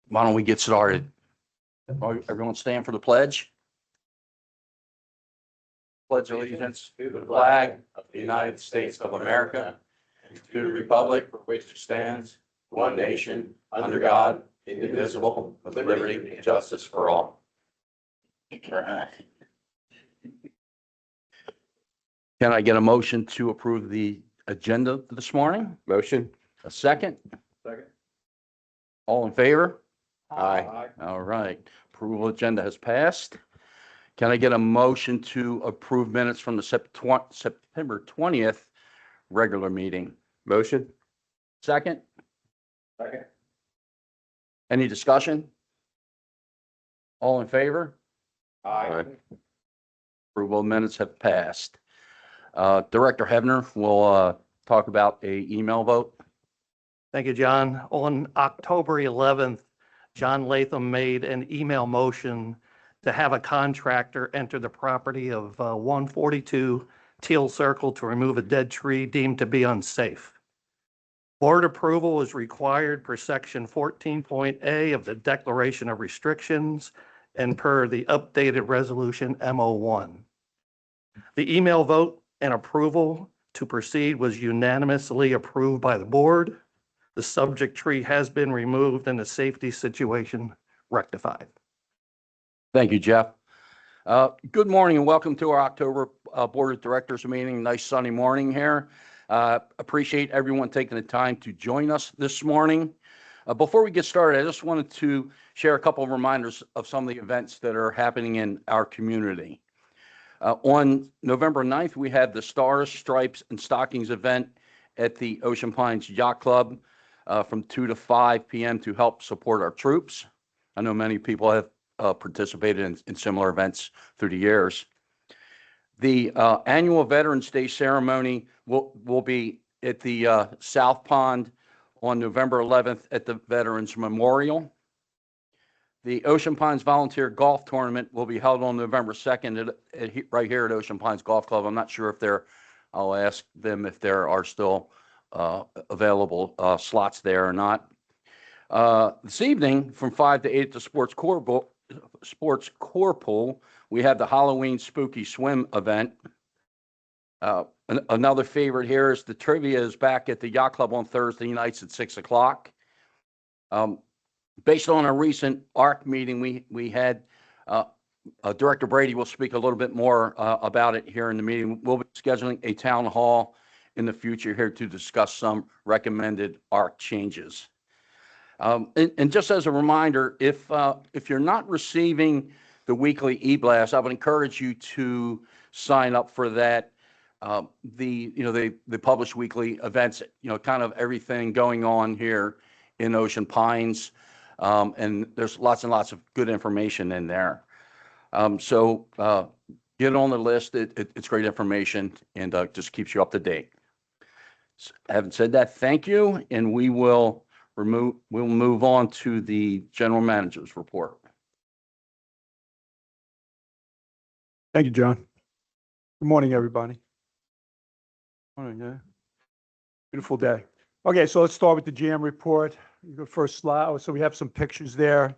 Why don't we get started? Everyone stand for the pledge. Pledge allegiance to the flag of the United States of America and to the republic for which it stands, one nation, under God, indivisible, with liberty and justice for all. Can I get a motion to approve the agenda this morning? Motion? A second? Second. All in favor? Aye. All right. Approval agenda has passed. Can I get a motion to approve minutes from the September 20th regular meeting? Motion? Second? Second. Any discussion? All in favor? Aye. Approval minutes have passed. Director Hebner will talk about a email vote. Thank you, John. On October 11th, John Latham made an email motion to have a contractor enter the property of 142 Teal Circle to remove a dead tree deemed to be unsafe. Board approval is required per section 14.A of the Declaration of Restrictions and per the updated resolution MO1. The email vote and approval to proceed was unanimously approved by the board. The subject tree has been removed and the safety situation rectified. Thank you, Jeff. Good morning and welcome to our October Board of Directors meeting. Nice sunny morning here. Appreciate everyone taking the time to join us this morning. Before we get started, I just wanted to share a couple of reminders of some of the events that are happening in our community. On November 9th, we had the Stars, Stripes, and Stockings event at the Ocean Pines Yacht Club from 2 to 5 p.m. to help support our troops. I know many people have participated in similar events through the years. The annual Veterans Day ceremony will be at the South Pond on November 11th at the Veterans Memorial. The Ocean Pines Volunteer Golf Tournament will be held on November 2nd right here at Ocean Pines Golf Club. I'm not sure if I'll ask them if there are still available slots there or not. This evening from 5 to 8 at the Sports Core Pool, we have the Halloween Spooky Swim event. Another favorite here is the trivia is back at the Yacht Club on Thursday nights at 6 o'clock. Based on a recent ARC meeting we had, Director Brady will speak a little bit more about it here in the meeting. We'll be scheduling a town hall in the future here to discuss some recommended ARC changes. And just as a reminder, if you're not receiving the weekly e-blast, I would encourage you to sign up for that. They publish weekly events, kind of everything going on here in Ocean Pines. And there's lots and lots of good information in there. So get on the list. It's great information and just keeps you up to date. So, having said that, thank you. And we'll move on to the general manager's report. Thank you, John. Good morning, everybody. Morning, yeah. Beautiful day. Okay, so let's start with the GM report. The first slide. So we have some pictures there.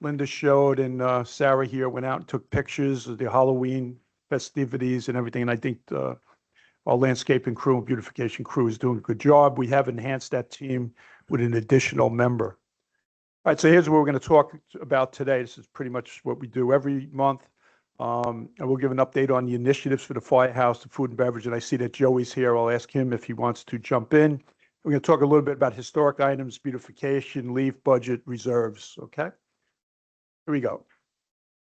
Linda showed and Sarah here went out and took pictures of the Halloween festivities and everything. And I think our landscaping crew and beautification crew is doing a good job. We have enhanced that team with an additional member. All right, so here's what we're going to talk about today. This is pretty much what we do every month. And we'll give an update on the initiatives for the firehouse, the food and beverage. And I see that Joey's here. I'll ask him if he wants to jump in. We're going to talk a little bit about historic items, beautification, leaf budget, reserves. Okay, here we go.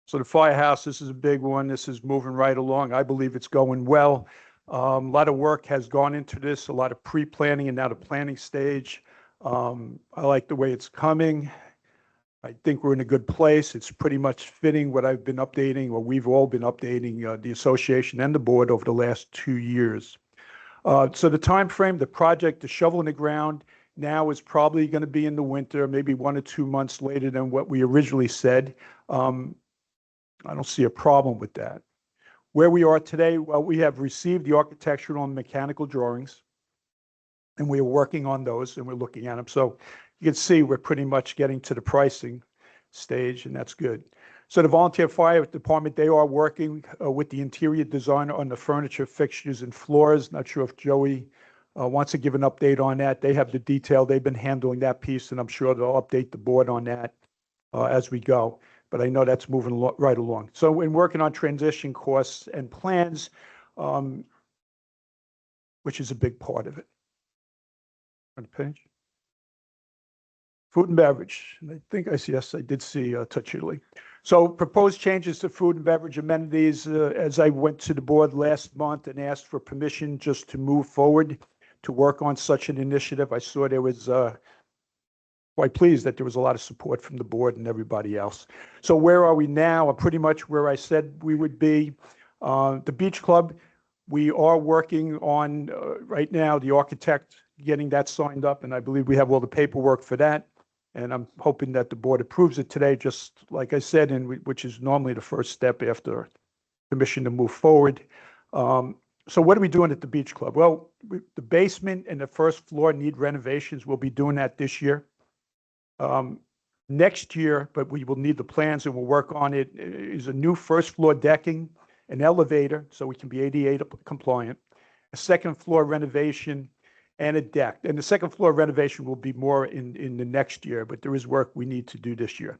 So the firehouse, this is a big one. This is moving right along. I believe it's going well. A lot of work has gone into this, a lot of pre-planning and now the planning stage. I like the way it's coming. I think we're in a good place. It's pretty much fitting what I've been updating, or we've all been updating the association and the board over the last 2 years. So the time frame, the project, the shovel in the ground now is probably going to be in the winter, maybe 1 or 2 months later than what we originally said. I don't see a problem with that. Where we are today, well, we have received the architectural and mechanical drawings, and we are working on those, and we're looking at them. So you can see we're pretty much getting to the pricing stage, and that's good. So the volunteer fire department, they are working with the interior designer on the furniture, fixtures, and floors. Not sure if Joey wants to give an update on that. They have the detail. They've been handling that piece, and I'm sure they'll update the board on that as we go. But I know that's moving right along. So in working on transition costs and plans, which is a big part of it. On the page. Food and beverage. And I think yes, I did see Touch Italy. So proposed changes to food and beverage amenities, as I went to the board last month and asked for permission just to move forward to work on such an initiative. I saw there was quite pleased that there was a lot of support from the board and everybody else. So where are we now? Pretty much where I said we would be. The beach club, we are working on right now, the architect getting that signed up, and I believe we have all the paperwork for that. And I'm hoping that the board approves it today, just like I said, and which is normally the first step after permission to move forward. So what are we doing at the beach club? Well, the basement and the first floor need renovations. We'll be doing that this year. Next year, but we will need the plans and we'll work on it, is a new first floor decking, an elevator, so we can be ADA compliant, a second floor renovation, and a deck. And the second floor renovation will be more in the next year, but there is work we need to do this year.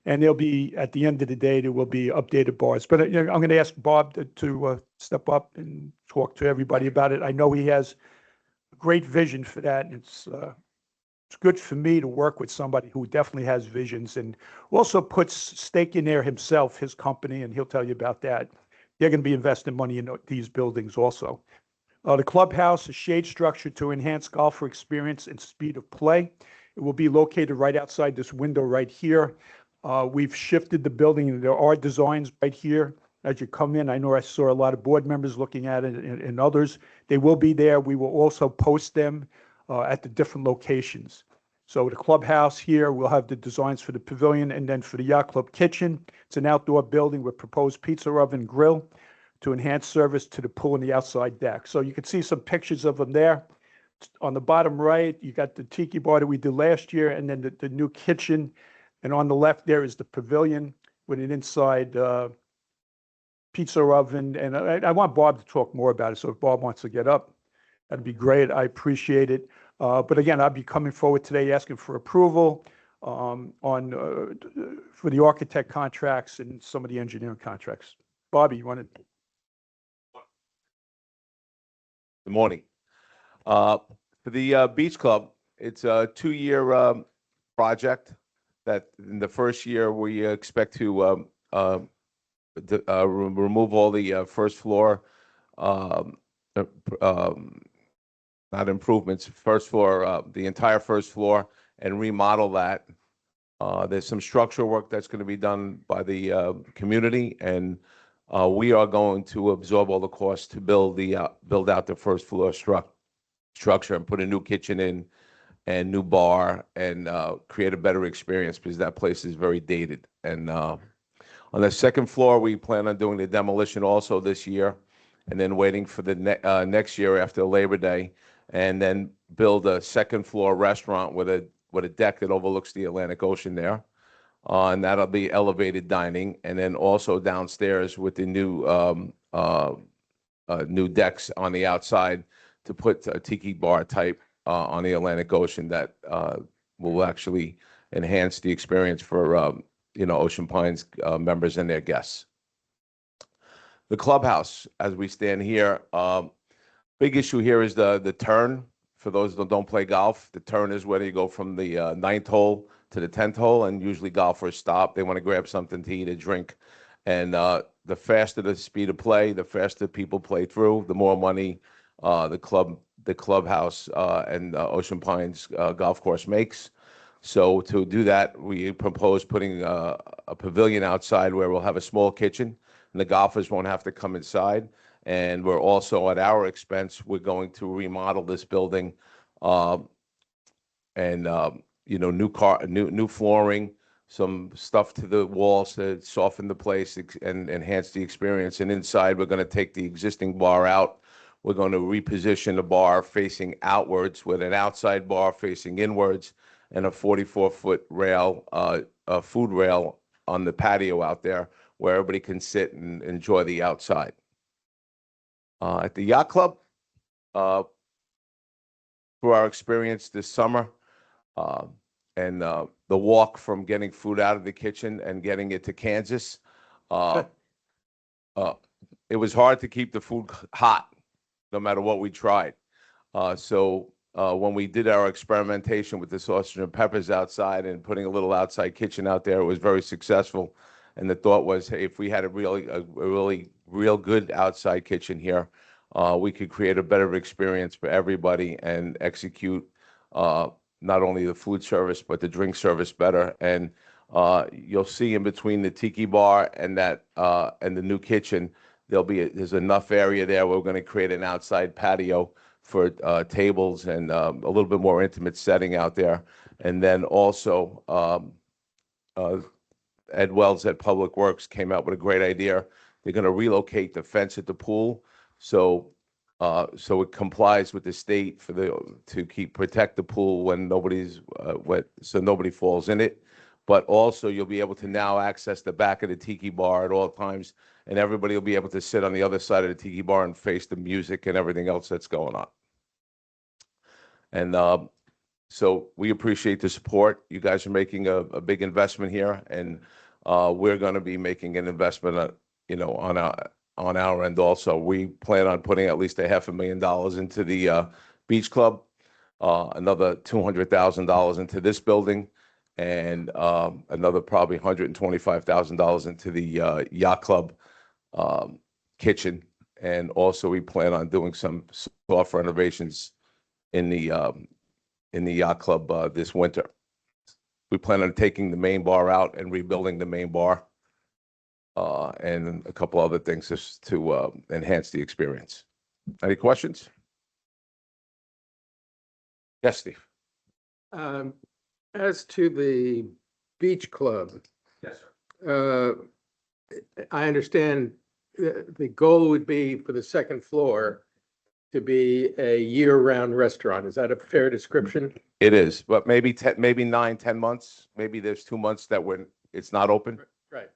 And there'll be, at the end of the day, there will be updated bars. But I'm going to ask Bob to step up and talk to everybody about it. I know he has a great vision for that, and it's good for me to work with somebody who definitely has visions and also puts stake in there himself, his company, and he'll tell you about that. They're going to be investing money in these buildings also. The clubhouse, a shade structure to enhance golfer experience and speed of play. It will be located right outside this window right here. We've shifted the building, and there are designs right here as you come in. I know I saw a lot of board members looking at it and others. They will be there. We will also post them at the different locations. So the clubhouse here, we'll have the designs for the pavilion, and then for the yacht club kitchen. It's an outdoor building with proposed pizza oven grill to enhance service to the pool and the outside deck. So you can see some pictures of them there. On the bottom right, you got the tiki bar that we did last year, and then the new kitchen. And on the left there is the pavilion with an inside pizza oven. And I want Bob to talk more about it. So if Bob wants to get up, that'd be great. I appreciate it. But again, I'll be coming forward today asking for approval for the architect contracts and some of the engineering contracts. Bobby, you want to? Good morning. For the beach club, it's a 2-year project that in the first year we expect to remove all the first floor, not improvements, first floor, the entire first floor, and remodel that. There's some structural work that's going to be done by the community, and we are going to absorb all the costs to build out the first floor structure and put a new kitchen in and new bar and create a better experience because that place is very dated. And on the second floor, we plan on doing the demolition also this year, and then waiting for the next year after Labor Day, and then build a second floor restaurant with a deck that overlooks the Atlantic Ocean there. And that'll be elevated dining, and then also downstairs with the new decks on the outside to put a tiki bar type on the Atlantic Ocean that will actually enhance the experience for Ocean Pines members and their guests. The clubhouse, as we stand here, big issue here is the turn. For those that don't play golf, the turn is where you go from the 9th hole to the 10th hole, and usually golfers stop. They want to grab something to eat or drink. And the faster the speed of play, the faster people play through, the more money the clubhouse and Ocean Pines golf course makes. So to do that, we propose putting a pavilion outside where we'll have a small kitchen, and the golfers won't have to come inside. And we're also, at our expense, we're going to remodel this building and new flooring, some stuff to the walls to soften the place and enhance the experience. And inside, we're going to take the existing bar out. We're going to reposition the bar facing outwards with an outside bar facing inwards, and a 44-foot rail, a food rail on the patio out there where everybody can sit and enjoy the outside. At the yacht club, through our experience this summer, and the walk from getting food out of the kitchen and getting it to Kansas, it was hard to keep the food hot, no matter what we tried. So when we did our experimentation with the sausage and peppers outside and putting a little outside kitchen out there, it was very successful. And the thought was, hey, if we had a really real good outside kitchen here, we could create a better experience for everybody and execute not only the food service but the drink service better. And you'll see in between the tiki bar and that and the new kitchen, there's enough area there. We're going to create an outside patio for tables and a little bit more intimate setting out there. And then also, Ed Wells at Public Works came out with a great idea. They're going to relocate the fence at the pool, so it complies with the state to protect the pool when nobody's wet, so nobody falls in it. But also, you'll be able to now access the back of the tiki bar at all times, and everybody will be able to sit on the other side of the tiki bar and face the music and everything else that's going on. And so we appreciate the support. You guys are making a big investment here, and we're going to be making an investment, on our end also. We plan on putting at least $500,000 into the beach club, another $200,000 into this building, and another probably $125,000 into the yacht club kitchen. And also, we plan on doing some soft renovations in the yacht club this winter. We plan on taking the main bar out and rebuilding the main bar, and a couple other things just to enhance the experience. Any questions? Yes, Steve. As to the beach club, Yes, sir. I understand the goal would be for the second floor to be a year-round restaurant. Is that a fair description? It is, but maybe 9, 10 months. Maybe there's 2 months that it's not open. Right.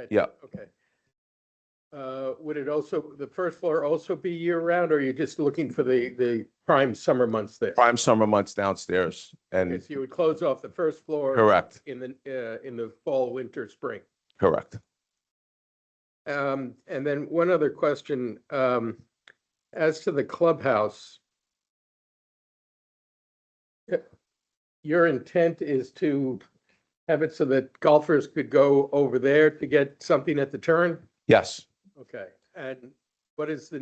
Yeah. Okay. Would it also, the first floor also be year-round, or are you just looking for the prime summer months there? Prime summer months downstairs, Okay, and so you would close off the first floor correct, in the fall, winter, spring. correct. And then one other question, as to the clubhouse, your intent is to have it so that golfers could go over there to get something at the turn? Yes. Okay, and what is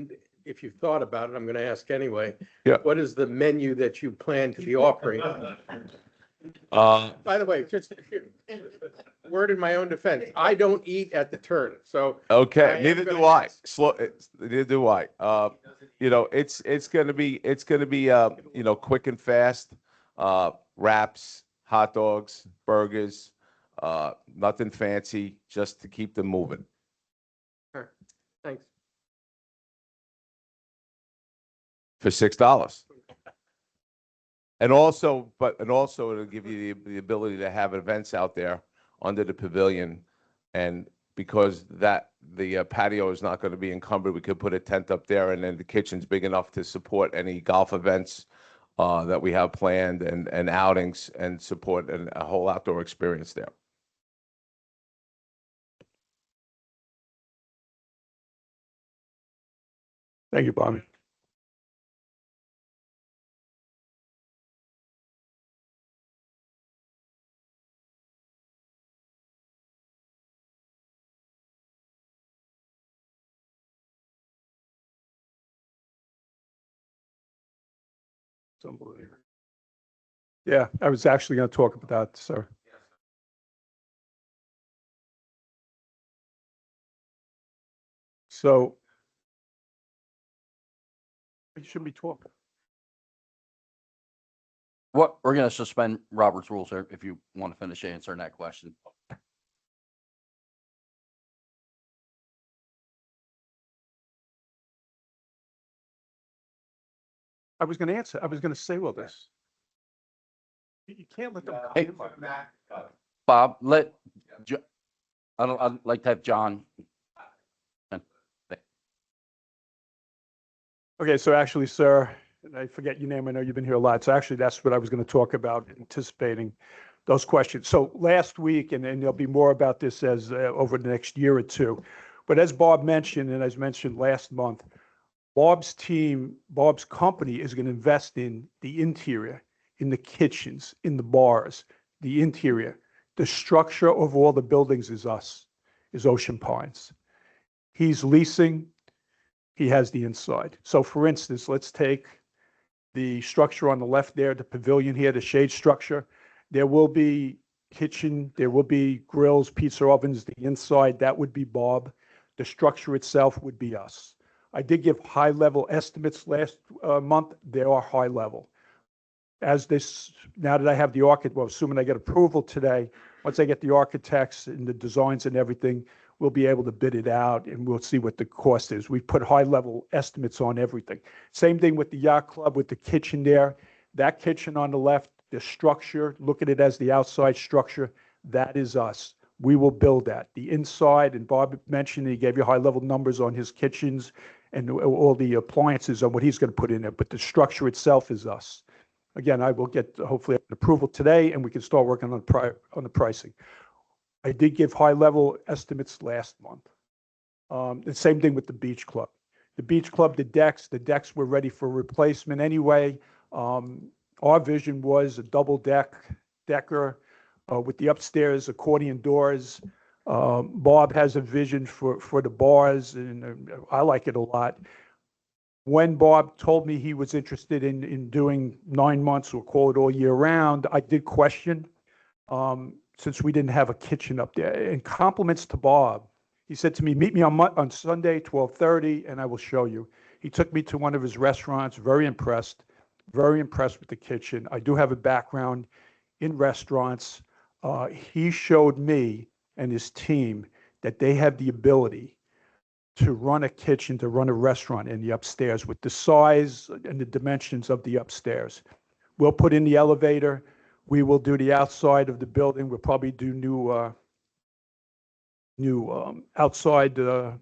if you've thought about it, I'm going to ask anyway. Yeah. What is the menu that you plan to be offering? By the way, just word in my own defense, I don't eat at the turn, so. I Okay, am neither gonna do I. ask. Neither do I. It's gonna be quick and fast. Wraps, hot dogs, burgers, nothing fancy, just to keep them moving. Thanks. For $6. And also it'll give you the ability to have events out there under the pavilion. And because the patio is not going to be encumbered, we could put a tent up there, and then the kitchen's big enough to support any golf events that we have planned and outings, and support a whole outdoor experience there. Thank you, Bobby. Yeah, I was actually going to talk about that, sir. So you shouldn't be talking. We're going to suspend Robert's rules here if you want to finish answering that question. I was going to answer. I was going to say all this. You can't let them. Hey, Bob, I'd like to have John. Okay, so actually, sir, and I forget your name, I know you've been here a lot, so actually, that's what I was going to talk about, anticipating those questions. So last week, and there'll be more about this as over the next year or two, but as Bob mentioned, and as mentioned last month, Bob's team, Bob's company is going to invest in the interior, in the kitchens, in the bars, the interior. The structure of all the buildings is us, is Ocean Pines. He's leasing, he has the inside. So for instance, let's take the structure on the left there, the pavilion here, the shade structure. There will be kitchen, there will be grills, pizza ovens, the inside, that would be Bob. The structure itself would be us. I did give high-level estimates last month. They are high-level. As this, now that I have the architect, well, assuming I get approval today, once I get the architects and the designs and everything, we'll be able to bid it out and we'll see what the cost is. We've put high-level estimates on everything. Same thing with the yacht club, with the kitchen there. That kitchen on the left, the structure, look at it as the outside structure, that is us. We will build that. The inside, and Bob mentioned, he gave you high-level numbers on his kitchens and all the appliances on what he's going to put in there, but the structure itself is us. Again, I will get hopefully approval today and we can start working on the pricing. I did give high-level estimates last month. The same thing with the beach club. The beach club, the decks were ready for replacement anyway. Our vision was a double decker with the upstairs accordion doors. Bob has a vision for the bars, and I like it a lot. When Bob told me he was interested in doing 9 months, or call it all year round, I did question, since we didn't have a kitchen up there. In compliments to Bob, he said to me, meet me on Sunday, 12:30, and I will show you. He took me to one of his restaurants, very impressed with the kitchen. I do have a background in restaurants. He showed me and his team that they have the ability to run a kitchen, to run a restaurant in the upstairs with the size and the dimensions of the upstairs. We'll put in the elevator. We will do the outside of the building. We'll probably do new outside. I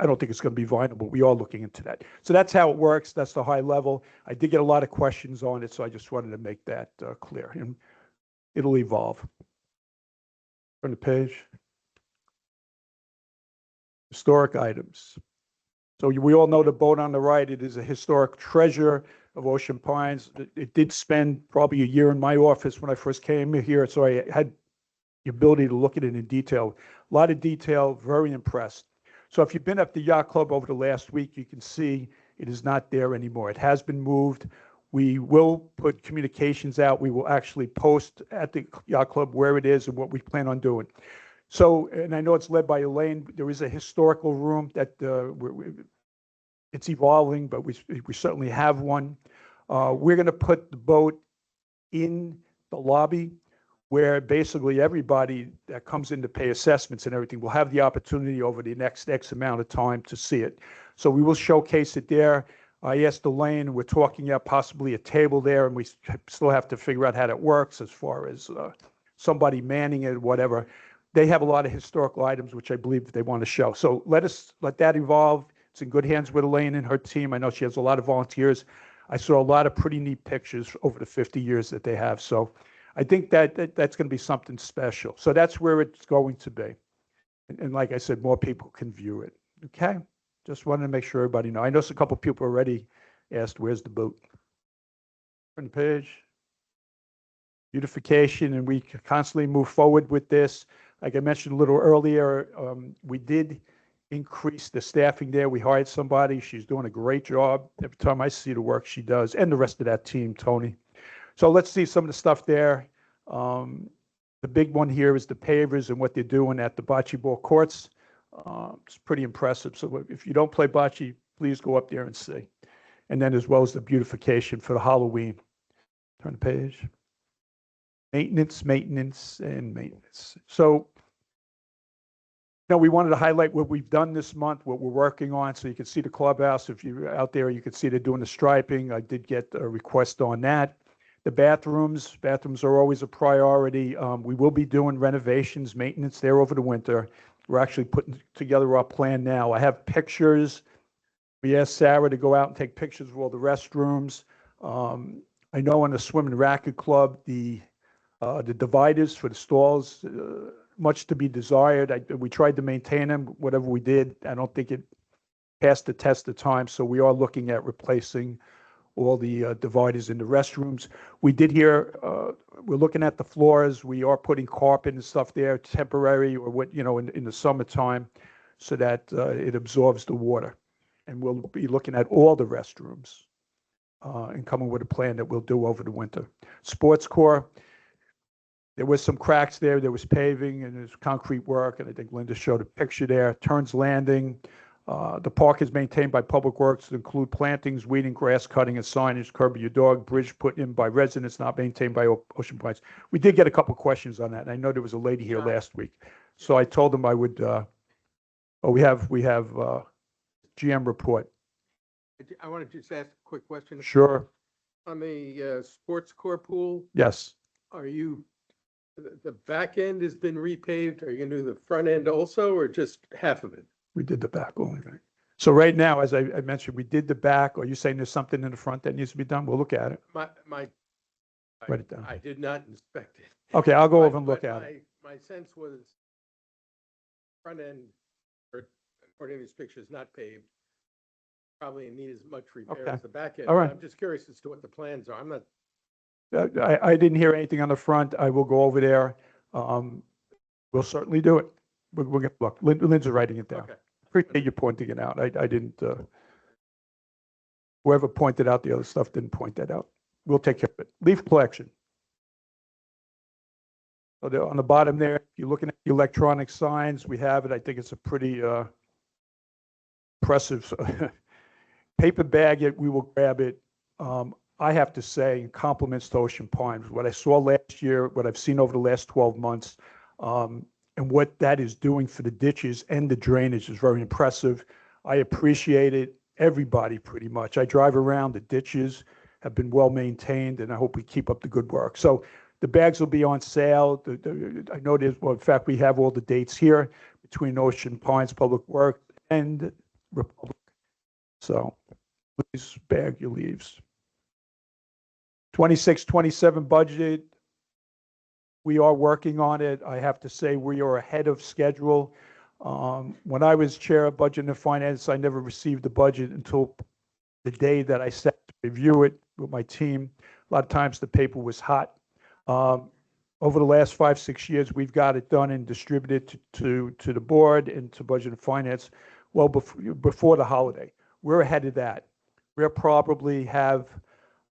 don't think it's going to be vinyl, but we are looking into that. So that's how it works. That's the high level. I did get a lot of questions on it, so I just wanted to make that clear. And it'll evolve. Turn the page. Historic items. So we all know the boat on the right. It is a historic treasure of Ocean Pines. It did spend probably a year in my office when I first came here, so I had the ability to look at it in detail. A lot of detail, very impressed. So if you've been at the yacht club over the last week, you can see it is not there anymore. It has been moved. We will put communications out. We will actually post at the yacht club where it is and what we plan on doing. So, and I know it's led by Elaine. There is a historical room that it's evolving, but we certainly have one. We're going to put the boat in the lobby, where basically everybody that comes in to pay assessments and everything will have the opportunity over the next X amount of time to see it. So we will showcase it there. I asked Elaine, we're talking about possibly a table there, and we still have to figure out how that works as far as somebody manning it, whatever. They have a lot of historical items, which I believe they want to show. So let that evolve. It's in good hands with Elaine and her team. I know she has a lot of volunteers. I saw a lot of pretty neat pictures over the 50 years that they have. So I think that's going to be something special. So that's where it's going to be. And like I said, more people can view it. Okay? Just wanted to make sure everybody know. I know a couple of people already asked, where's the boat? Turn the page. Beautification, and we constantly move forward with this. Like I mentioned a little earlier, we did increase the staffing there. We hired somebody. She's doing a great job. Every time I see the work she does, and the rest of that team, Tony. So let's see some of the stuff there. The big one here is the pavers and what they're doing at the bocce ball courts. It's pretty impressive. So if you don't play bocce, please go up there and see. And then as well as the beautification for the Halloween. Turn the page. Maintenance. So, we wanted to highlight what we've done this month, what we're working on, so you can see the clubhouse. If you're out there, you can see they're doing the striping. I did get a request on that. The bathrooms are always a priority. We will be doing renovations, maintenance there over the winter. We're actually putting together our plan now. I have pictures. We asked Sarah to go out and take pictures of all the restrooms. I know in the swim and racket club, the dividers for the stalls, much to be desired. We tried to maintain them, whatever we did. I don't think it passed the test of time, so we are looking at replacing all the dividers in the restrooms. We did hear, we're looking at the floors. We are putting carpet and stuff there, temporary or what, in the summertime, so that it absorbs the water. And we'll be looking at all the restrooms and coming with a plan that we'll do over the winter. Sports core, there was some cracks there. There was paving and there's concrete work, and I think Linda showed a picture there. Turns Landing. The park is maintained by Public Works to include plantings, weeding, grass cutting, and signage. Curb Your Dog bridge put in by residents, not maintained by Ocean Pines. We did get a couple questions on that, and I know there was a lady here last week. So I told them I would, we have GM report. I wanted to just ask a quick question. Sure. On the sports core pool, Yes. are you, the back end has been repaved? Are you gonna do the front end also, or just half of it? We did the back only, right? So right now, as I mentioned, we did the back. Are you saying there's something in the front that needs to be done? We'll look at it. Write it down. I did not inspect it. Okay, I'll go over and But look at it. My sense was front end, or according to these pictures, not paved. Probably need as much repair Okay. as the back end. All right. I'm just curious as to what the plans are. I'm not, I didn't hear anything on the front. I will go over there. We'll certainly do it. We'll get, look, Lynn's writing it down. okay. Appreciate you pointing it out. I didn't, whoever pointed out the other stuff didn't point that out. We'll take care of it. Leaf collection. So on the bottom there, if you're looking at the electronic signs, we have it. I think it's a pretty impressive paper bag. We will grab it. I have to say, compliments to Ocean Pines. What I saw last year, what I've seen over the last 12 months, and what that is doing for the ditches and the drainage is very impressive. I appreciate it. Everybody, pretty much. I drive around. The ditches have been well maintained, and I hope we keep up the good work. So the bags will be on sale. I know there's, well, in fact, we have all the dates here between Ocean Pines Public Works and Republic. So please bag your leaves. 26-27 budget. We are working on it. I have to say we are ahead of schedule. When I was chair of Budget and Finance, I never received the budget until the day that I sat to review it with my team. A lot of times the paper was hot. Over the last 5-6 years, we've got it done and distributed to the board and to Budget and Finance well before the holiday. We're ahead of that. We'll probably have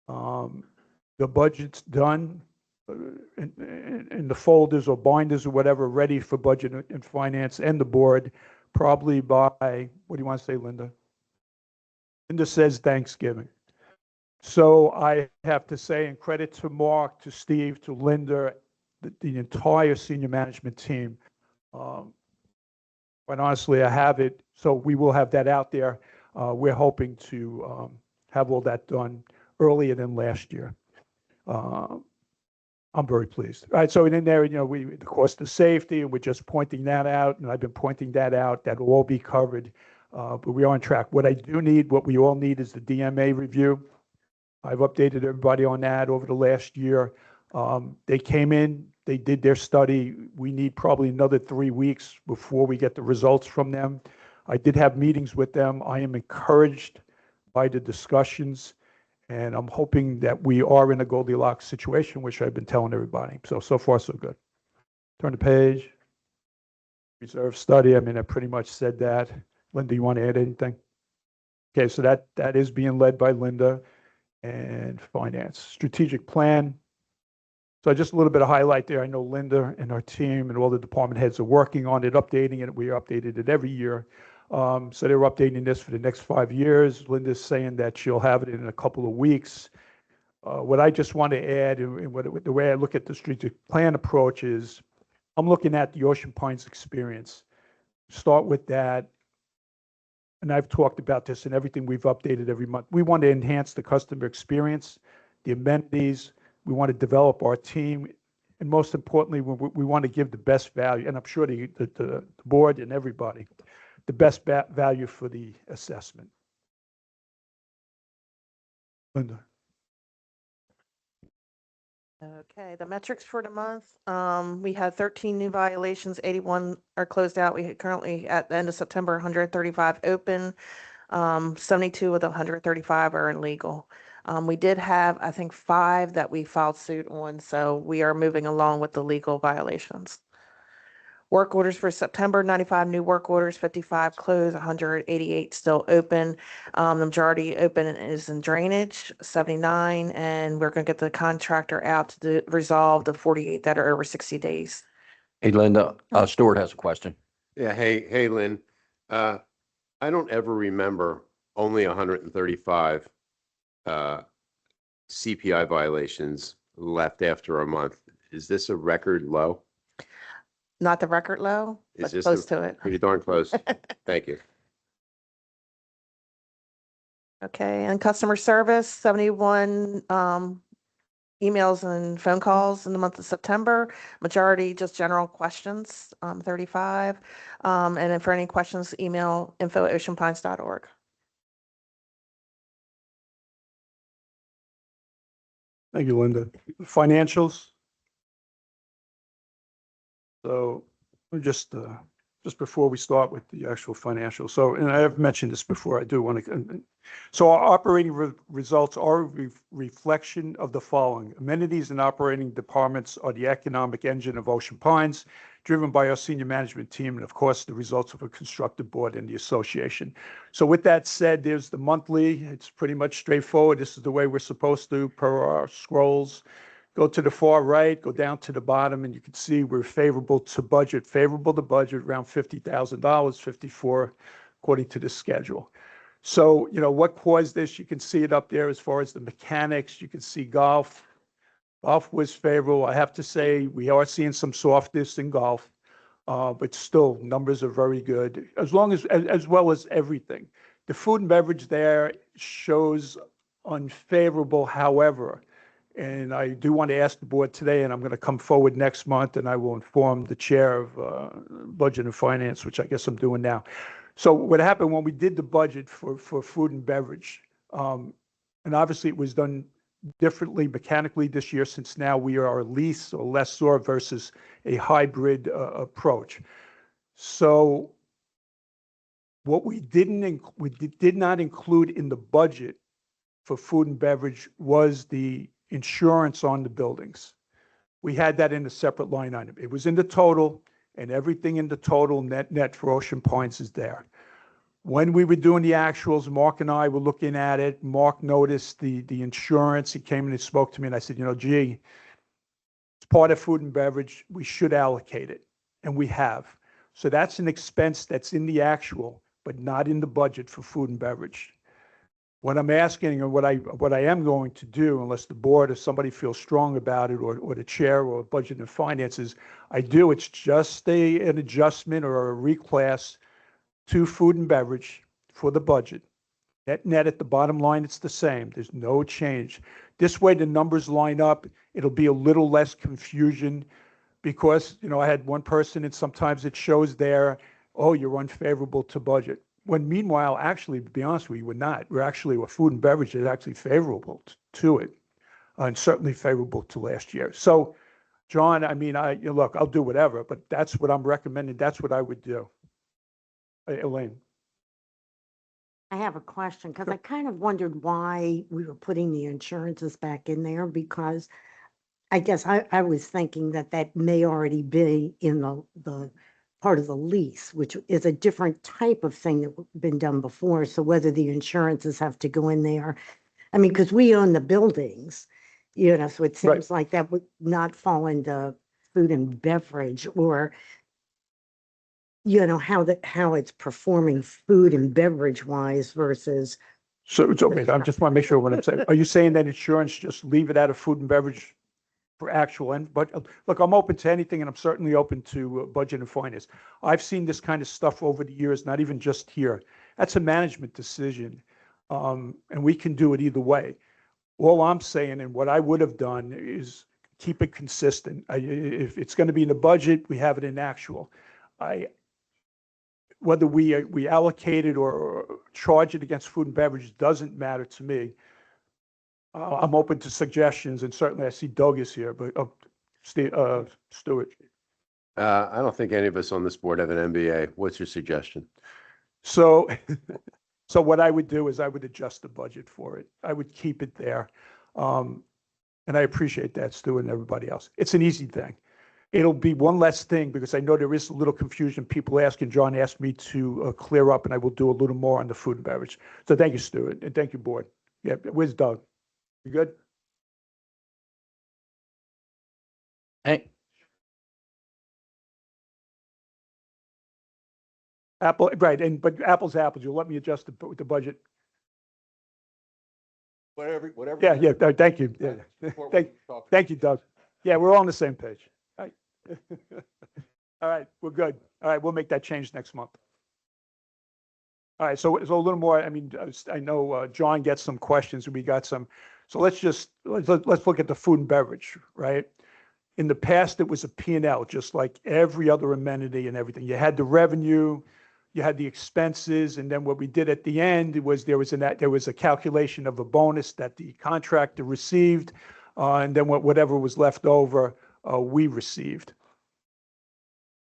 the budgets done in the folders or binders or whatever, ready for Budget and Finance and the board, probably by, what do you want to say, Linda? Linda says Thanksgiving. So I have to say, and credit to Mark, to Steve, to Linda, the entire senior management team. Quite honestly, I have it. So we will have that out there. We're hoping to have all that done earlier than last year. I'm very pleased. All right, so in there, the cost of safety, and we're just pointing that out, and I've been pointing that out. That will all be covered, but we are on track. What I do need, what we all need, is the DMA review. I've updated everybody on that over the last year. They came in, they did their study. We need probably another 3 weeks before we get the results from them. I did have meetings with them. I am encouraged by the discussions, and I'm hoping that we are in a Goldilocks situation, which I've been telling everybody. So far, so good. Turn the page. Reserve study. I mean, I pretty much said that. Linda, you want to add anything? Okay, so that is being led by Linda and Finance. Strategic plan. So just a little bit of highlight there. I know Linda and our team and all the department heads are working on it, updating it. We updated it every year. So they're updating this for the next 5 years. Linda's saying that she'll have it in a couple of weeks. What I just want to add, and the way I look at the strategic plan approach is, I'm looking at the Ocean Pines experience. Start with that. And I've talked about this in everything we've updated every month. We want to enhance the customer experience, the amenities, We want to develop our team. And most importantly, we want to give the best value, and I'm sure the board and everybody, the best value for the assessment. Linda. Okay, the metrics for the month, we had 13 new violations, 81 are closed out. We currently, at the end of September, 135 open. 72 of the 135 are illegal. We did have, I think, 5 that we filed suit on, so we are moving along with the legal violations. Work orders for September, 95 new work orders, 55 closed, 188 still open. The majority open is in drainage, 79, and we're going to get the contractor out to resolve the 48 that are over 60 days. Hey, Linda, Stuart has a question. Yeah, hey, Lynn. I don't ever remember only 135 CPI violations left after a month. Is this a record low? Not the record low, Is but this close to it. Pretty darn close. Thank you. Okay, and customer service, 71 emails and phone calls in the month of September. Majority just general questions, 35. And then for any questions, email info@oceanpines.org. Thank you, Linda. Financials. So just before we start with the actual financials. So, and I have mentioned this before, I do want to, so our operating results are a reflection of the following. Amenities and operating departments are the economic engine of Ocean Pines, driven by our senior management team, and of course, the results of a constructive board and the association. So with that said, there's the monthly. It's pretty much straightforward. This is the way we're supposed to per our scrolls. Go to the far right, go down to the bottom, and you can see we're favorable to budget, around $50,000, 54, according to the schedule. So, you know, what caused this? You can see it up there as far as the mechanics. You can see golf. Golf was favorable. I have to say, we are seeing some softness in golf, but still, numbers are very good, as well as everything. The food and beverage there shows unfavorable, however, and I do want to ask the board today, and I'm going to come forward next month, and I will inform the chair of Budget and Finance, which I guess I'm doing now. So what happened when we did the budget for food and beverage, and obviously it was done differently mechanically this year, since now we are a lease or lessor versus a hybrid approach. So what we did not include in the budget for food and beverage was the insurance on the buildings. We had that in a separate line item. It was in the total, and everything in the total net for Ocean Pines is there. When we were doing the actuals, Mark and I were looking at it. Mark noticed the insurance. He came and he spoke to me, and I said, you know, gee, it's part of food and beverage. We should allocate it, and we have. So that's an expense that's in the actual, but not in the budget for food and beverage. What I'm asking, and what I am going to do, unless the board or somebody feels strong about it, or the chair or Budget and Finances, it's just an adjustment or a reclass to food and beverage for the budget. Net at the bottom line, it's the same. There's no change. This way the numbers line up. It'll be a little less confusion, because, you know, I had one person, and sometimes it shows there, oh, you're unfavorable to budget. When meanwhile, actually, to be honest with you, we're not. We're food and beverage is actually favorable to it, and certainly favorable to last year. So, John, I mean, look, I'll do whatever, but that's what I'm recommending. That's what I would do. Elaine. I have a question, because I kind of wondered why we were putting the insurances back in there, because I guess I was thinking that may already be in the part of the lease, which is a different type of thing that been done before. So whether the insurances have to go in there, I mean, because we own the buildings, you know, so it seems like that would not fall into food and beverage, or, you know, how it's performing food and beverage wise versus. So it's okay. I just want to make sure what I'm saying. Are you saying that insurance, just leave it out of food and beverage for actual end? But look, I'm open to anything, and I'm certainly open to Budget and Finance. I've seen this kind of stuff over the years, not even just here. That's a management decision, and we can do it either way. All I'm saying, and what I would have done, is keep it consistent. If it's going to be in the budget, we have it in actual. Whether we allocate it or charge it against food and beverage doesn't matter to me. I'm open to suggestions, and certainly I see Doug is here, but Stuart. I don't think any of us on this board have an MBA. What's your suggestion? So, so what I would do is I would adjust the budget for it. I would keep it there. And I appreciate that, Stuart, and everybody else. It's an easy thing. It'll be one less thing, because I know there is a little confusion. People ask, and John asked me to clear up, and I will do a little more on the food and beverage. So thank you, Stuart, and thank you, board. Yeah, where's Doug? You good? Hey, Apple, right, but apples to apples. You'll let me adjust the budget? Whatever. Yeah, thank you. Yeah. Thank you, Doug. Yeah, we're all on the same page. All right. All right, we're good. All right, we'll make that change next month. All right, so a little more, I mean, I know John gets some questions, and we got some. So let's look at the food and beverage, right? In the past, it was a P&L, just like every other amenity and everything. You had the revenue, you had the expenses, and then what we did at the end was there was a calculation of a bonus that the contractor received, and then whatever was left over, we received.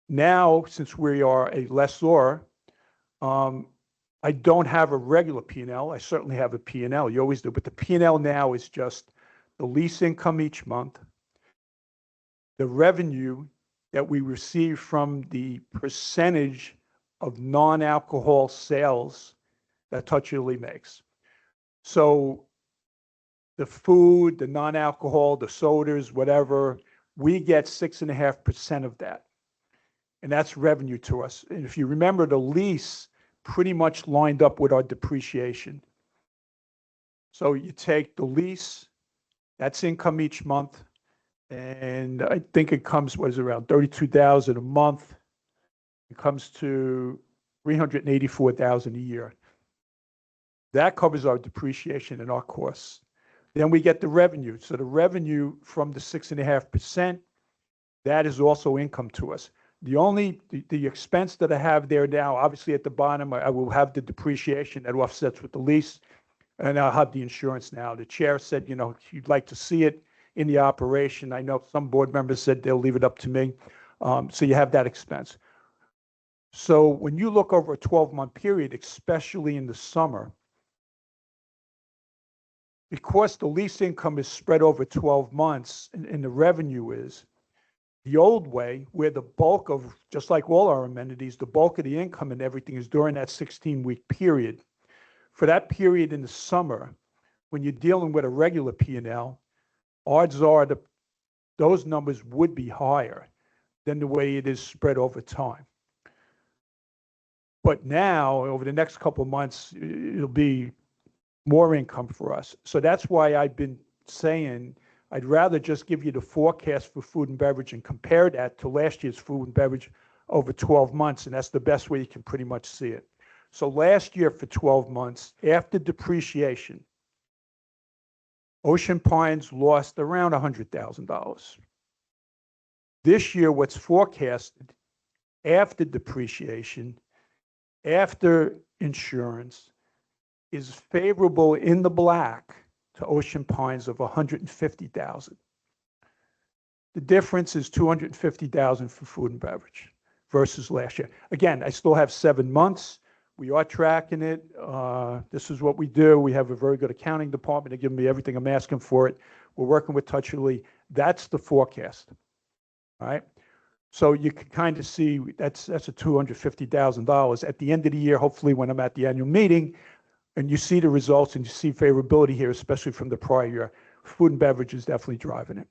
Now, since we are a lessor, I don't have a regular P&L. I certainly have a P&L. You always do, but the P&L now is just the lease income each month, the revenue that we receive from the percentage of non-alcohol sales that Touch Italy makes. So the food, the non-alcohol, the sodas, whatever, we get 6.5% of that. And that's revenue to us. And if you remember, the lease pretty much lined up with our depreciation. So you take the lease, that's income each month, and I think it comes, what is it, around $32,000 a month. It comes to $384,000 a year. That covers our depreciation and our costs. Then we get the revenue. So the revenue from the 6.5%, that is also income to us. The expense that I have there now, obviously at the bottom, I will have the depreciation that offsets with the lease, and I'll have the insurance now. The chair said, he'd like to see it in the operation. I know some board members said they'll leave it up to me. So you have that expense. So when you look over a 12-month period, especially in the summer, because the lease income is spread over 12 months and the revenue is, the old way, where the bulk of, just like all our amenities, the bulk of the income and everything is during that 16-week period. For that period in the summer, when you're dealing with a regular P&L, odds are those numbers would be higher than the way it is spread over time. But now, over the next couple of months, it'll be more income for us. So that's why I've been saying I'd rather just give you the forecast for food and beverage and compare that to last year's food and beverage over 12 months, and that's the best way you can pretty much see it. So last year for 12 months, after depreciation, Ocean Pines lost around $100,000. This year, what's forecasted after depreciation, after insurance, is favorable in the black to Ocean Pines of $150,000. The difference is $250,000 for food and beverage versus last year. Again, I still have 7 months. We are tracking it. This is what we do. We have a very good accounting department. They give me everything I'm asking for it. We're working with Touch Italy. That's the forecast. All right. So you can kind of see that's a $250,000 at the end of the year. Hopefully, when I'm at the annual meeting, and you see the results and you see favorability here, especially from the prior year, food and beverage is definitely driving it,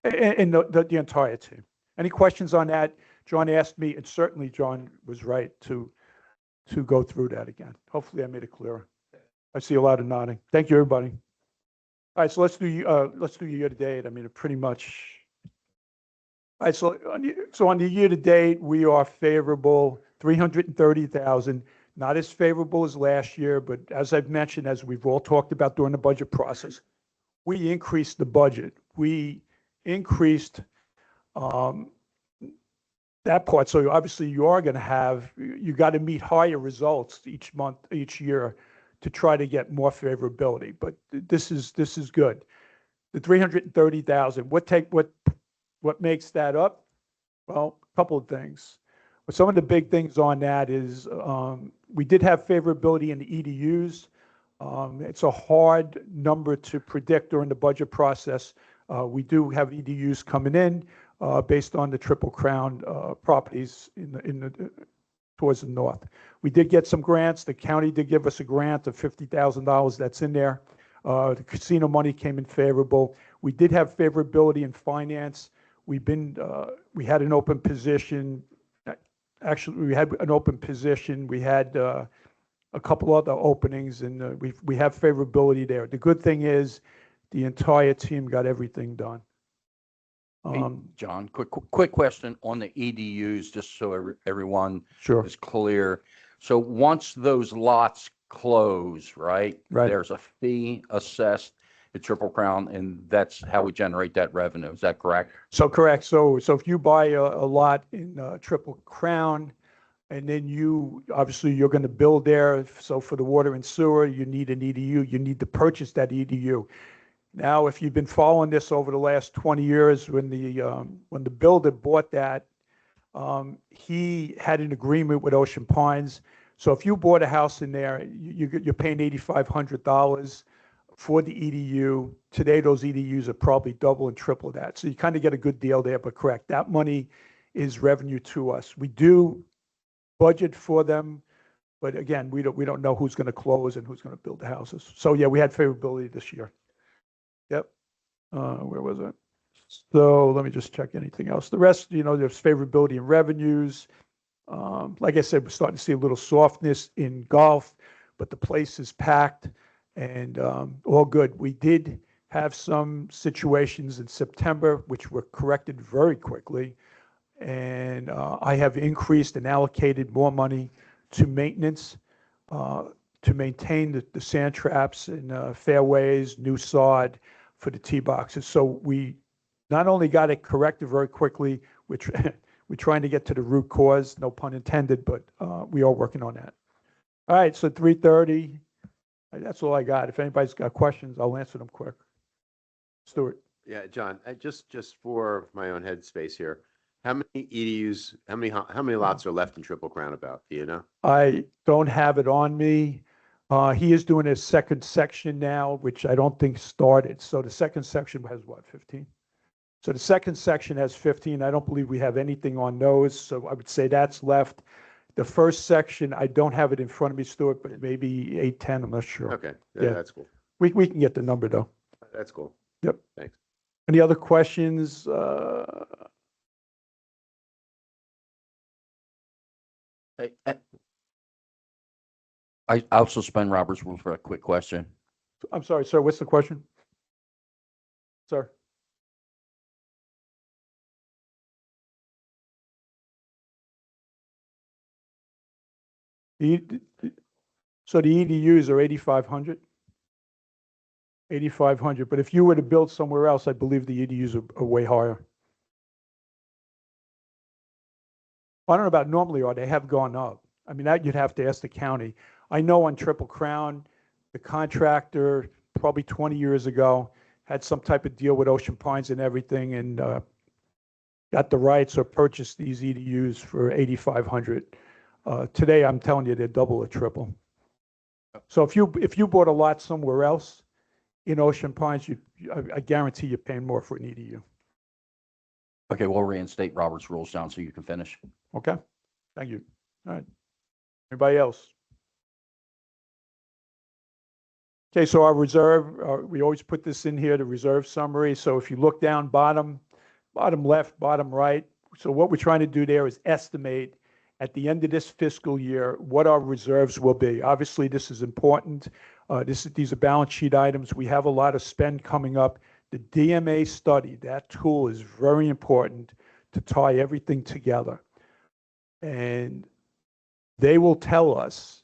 and the entire team. Any questions on that? John asked me, and certainly John was right to go through that again. Hopefully I made it clearer. I see a lot of nodding. Thank you, everybody. All right, so let's do year to date. I mean, it pretty much. All right, so on the year to date, we are favorable, 330,000. Not as favorable as last year, but as I've mentioned, as we've all talked about during the budget process, we increased the budget. We increased that part. So obviously you are going to have, you got to meet higher results each month, each year to try to get more favorability. But this is good. The 330,000, what makes that up? Well, a couple of things. But some of the big things on that is we did have favorability in the EDUs. It's a hard number to predict during the budget process. We do have EDUs coming in based on the Triple Crown properties towards the north. We did get some grants. The county did give us a grant of $50,000 that's in there. The casino money came in favorable. We did have favorability in finance. We had an open position. Actually, we had an open position. We had a couple other openings, and we have favorability there. The good thing is the entire team got everything done. Hey, John, quick question on the EDUs, just so everyone Sure. is clear. So once those lots close, right? Right. There's a fee assessed at Triple Crown, and that's how we generate that revenue. Is that correct? So correct. So if you buy a lot in Triple Crown, and then obviously you're going to build there. So for the water and sewer, you need an EDU. You need to purchase that EDU. Now, if you've been following this over the last 20 years, when the builder bought that, he had an agreement with Ocean Pines. So if you bought a house in there, you're paying $8,500 for the EDU. Today, those EDUs are probably double and triple that. So you kind of get a good deal there, but correct. That money is revenue to us. We do budget for them, but again, we don't know who's going to close and who's going to build the houses. So yeah, we had favorability this year. Yep. Where was it? So let me just check anything else. The rest, there's favorability in revenues. Like I said, we're starting to see a little softness in golf, but the place is packed and all good. We did have some situations in September, which were corrected very quickly. And I have increased and allocated more money to maintenance, to maintain the sand traps and fairways, new sod for the tee boxes. So we not only got it corrected very quickly, which we're trying to get to the root cause, no pun intended, but we are working on that. All right, so 3:30, that's all I got. If anybody's got questions, I'll answer them quick. Stuart. Yeah, John, just for my own headspace here, how many EDUs, how many lots are left in Triple Crown about? Do you know? I don't have it on me. He is doing his second section now, which I don't think started. So the second section has what, 15? So the second section has 15. I don't believe we have anything on those. So I would say that's left. The first section, I don't have it in front of me, Stuart, but maybe 8, 10, I'm not sure. Okay, Yeah. that's cool. We can get the number though. That's cool. Yep. Thanks. Any other questions? I'll suspend Robert's rules for a quick question. I'm sorry, sir, what's the question? Sir? So the EDUs are 8,500? 8,500, but if you were to build somewhere else, I believe the EDUs are way higher. I don't know about normally, or they have gone up. I mean, that you'd have to ask the county. I know on Triple Crown, the contractor, probably 20 years ago, had some type of deal with Ocean Pines and everything, and got the rights or purchased these EDUs for 8,500. Today, I'm telling you, they're double or triple. So if you bought a lot somewhere else in Ocean Pines, I guarantee you're paying more for an EDU. Okay, we'll reinstate Robert's rules, John, so you can finish. Okay, thank you. All right. Anybody else? Okay, so our reserve, we always put this in here, the reserve summary. So if you look down bottom left, bottom right. So what we're trying to do there is estimate at the end of this fiscal year what our reserves will be. Obviously, this is important. These are balance sheet items. We have a lot of spend coming up. The DMA study, that tool is very important to tie everything together. And they will tell us,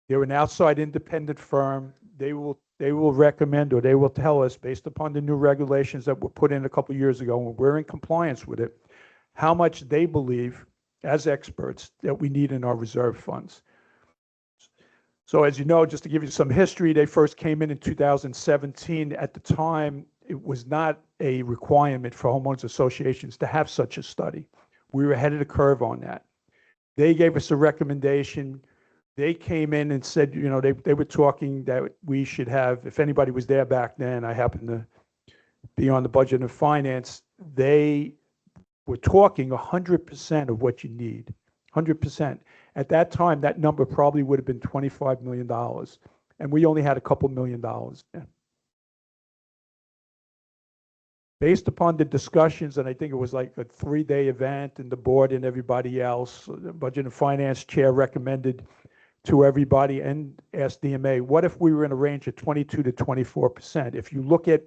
they're an outside independent firm. They will they will recommend, or they will tell us, based upon the new regulations that were put in a couple of years ago, and we're in compliance with it, how much they believe, as experts, that we need in our reserve funds. So as you know, just to give you some history, they first came in 2017. At the time, it was not a requirement for homeowners associations to have such a study. We were ahead of the curve on that. They gave us a recommendation. They came in and said, you know, they were talking that we should have, if anybody was there back then, I happened to be on the budget and finance, they were talking 100% of what you need, 100%. At that time, that number probably would have been $25 million, and we only had a couple $1 million. Based upon the discussions, and I think it was like a 3-day event, and the board and everybody else, the budget and finance chair recommended to everybody and asked DMA, what if we were in a range of 22 to 24%? If you look at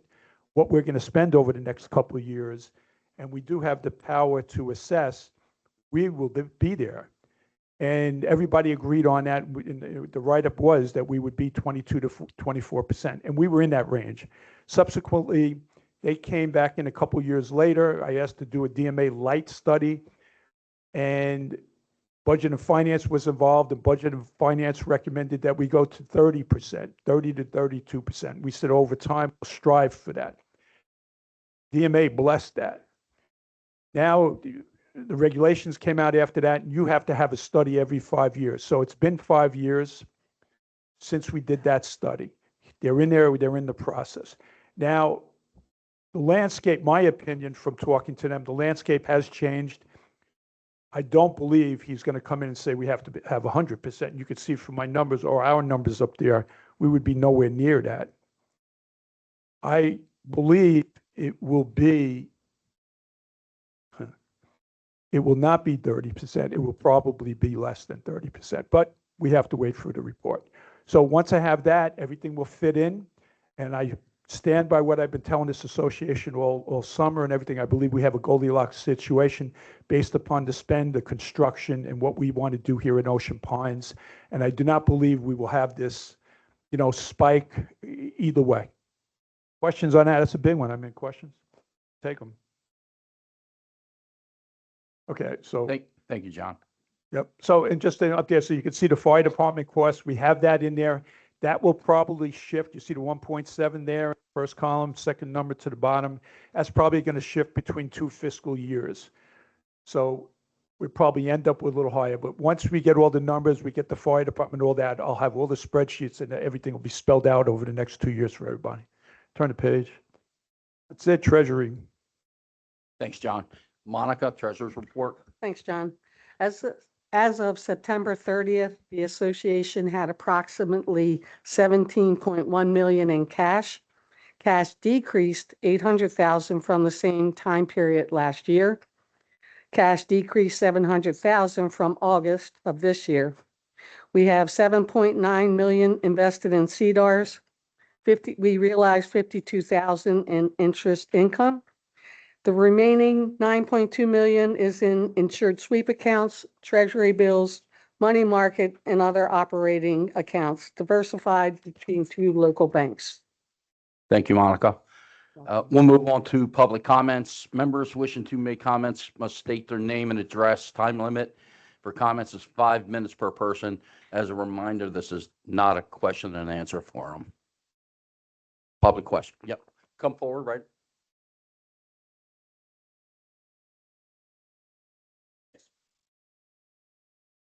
what we're going to spend over the next couple of years, and we do have the power to assess, we will be there. And everybody agreed on that. And the write-up was that we would be 22 to 24%, and we were in that range. Subsequently, they came back in a couple of years later. I asked to do a DMA light study, and Budget and Finance was involved, and Budget and Finance recommended that we go to 30%, 30 to 32%. We said over time, we'll strive for that. DMA blessed that. Now, the regulations came out after that, and you have to have a study every 5 years. So it's been 5 years since we did that study. They're in there, they're in the process. Now, the landscape, my opinion from talking to them, the landscape has changed. I don't believe he's going to come in and say we have to have 100%. You could see from my numbers or our numbers up there, we would be nowhere near that. I believe it will not be 30%. It will probably be less than 30%, but we have to wait for the report. So once I have that, everything will fit in, and I stand by what I've been telling this association all summer and everything. I believe we have a Goldilocks situation based upon the spend, the construction, and what we want to do here in Ocean Pines. And I do not believe we will have this, you know, spike either way. Questions on that? That's a big one. I mean, questions? Take them. Okay, so. Thank you, John. Yep. So, and just up there, so you can see the fire department costs. We have that in there. That will probably shift. You see the 1.7 there, first column, second number to the bottom. That's probably going to shift between 2 fiscal years. So we probably end up with a little higher. But once we get all the numbers, we get the fire department, all that, I'll have all the spreadsheets and everything will be spelled out over the next 2 years for everybody. Turn the page. That's it, Treasury. Thanks, John. Monica, Treasurer's Report. Thanks, John. As of September 30th, the association had approximately 17.1 million in cash. Cash decreased 800,000 from the same time period last year. Cash decreased 700,000 from August of this year. We have 7.9 million invested in CDARS. We realized 52,000 in interest income. The remaining 9.2 million is in insured sweep accounts, treasury bills, money market, and other operating accounts, diversified between 2 local banks. Thank you, Monica. We'll move on to public comments. Members wishing to make comments must state their name and address. Time limit for comments is 5 minutes per person. As a reminder, this is not a question and answer forum. Public question. Yep. Come forward, right?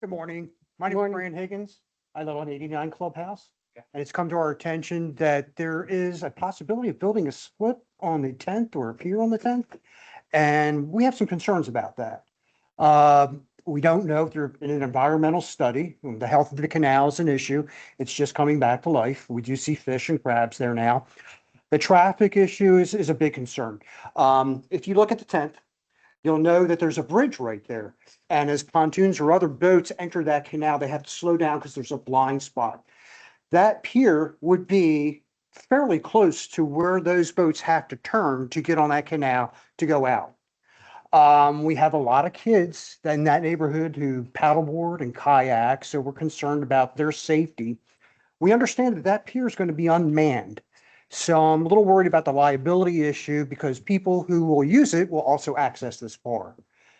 Good morning. My name is Morning. Brian Higgins. I live on 89 Clubhouse. And it's come to our attention that there is a possibility of building a split on the 10th or a pier on the 10th. And we have some concerns about that. We don't know if they're in an environmental study. The health of the canal is an issue. It's just coming back to life. We do see fish and crabs there now. The traffic issue is a big concern. If you look at the 10th, you'll know that there's a bridge right there. And as pontoons or other boats enter that canal, they have to slow down because there's a blind spot. That pier would be fairly close to where those boats have to turn to get on that canal to go out. We have a lot of kids in that neighborhood who paddleboard and kayak, so we're concerned about their safety We understand that that pier is going to be unmanned. So I'm a little worried about the liability issue because people who will use it will also access this bar.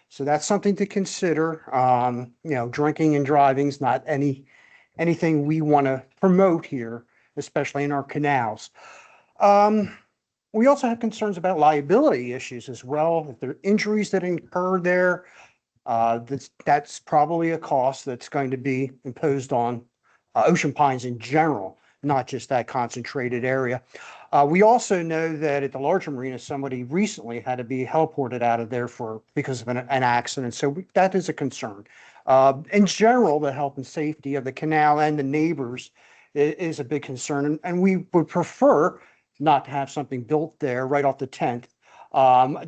So that's something to consider. Drinking and driving is not anything we want to promote here, especially in our canals. We also have concerns about liability issues as well. If there are injuries that incur there, that's probably a cost that's going to be imposed on Ocean Pines in general, not just that concentrated area. We also know that at the larger marina, somebody recently had to be heliported out of there because of an accident. So that is a concern. In general, the health and safety of the canal and the neighbors is a big concern. And we would prefer not to have something built there right off the 10th.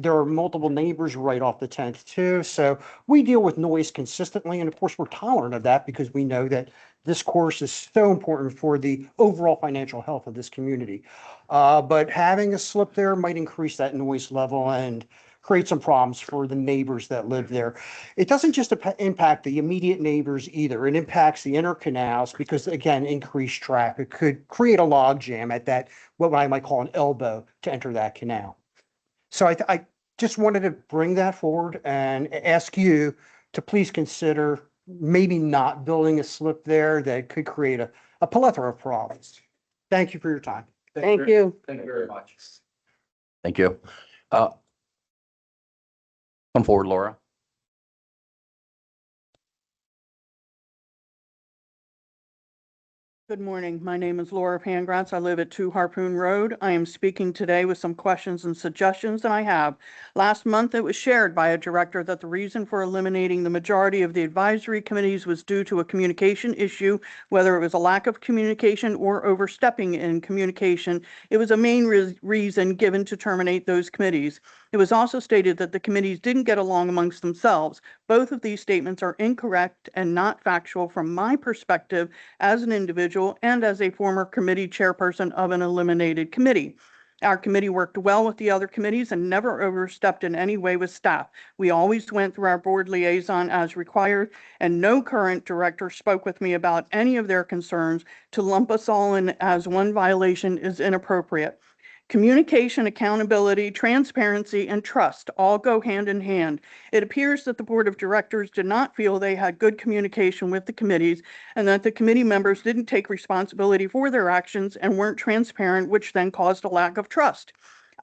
There are multiple neighbors right off the 10th too. So we deal with noise consistently. And of course, we're tolerant of that because we know that this course is so important for the overall financial health of this community. But having a slip there might increase that noise level and create some problems for the neighbors that live there. It doesn't just impact the immediate neighbors either. It impacts the inner canals because, again, increased traffic could create a log jam at that, what I might call an elbow to enter that canal. So I just wanted to bring that forward and ask you to please consider maybe not building a slip there that could create a plethora of problems. Thank you for your time. Thank you. Thank you very much. Thank you. Come forward, Laura. Good morning. My name is Laura Pangratz. I live at 2 Harpoon Road. I am speaking today with some questions and suggestions that I have. Last month, it was shared by a director that the reason for eliminating the majority of the advisory committees was due to a communication issue, whether it was a lack of communication or overstepping in communication. It was a main reason given to terminate those committees. It was also stated that the committees didn't get along amongst themselves. Both of these statements are incorrect and not factual from my perspective as an individual and as a former committee chairperson of an eliminated committee. Our committee worked well with the other committees and never overstepped in any way with staff. We always went through our board liaison as required, and no current director spoke with me about any of their concerns. To lump us all in as one violation is inappropriate. Communication, accountability, transparency, and trust all go hand in hand. It appears that the board of directors did not feel they had good communication with the committees and that the committee members didn't take responsibility for their actions and weren't transparent, which then caused a lack of trust.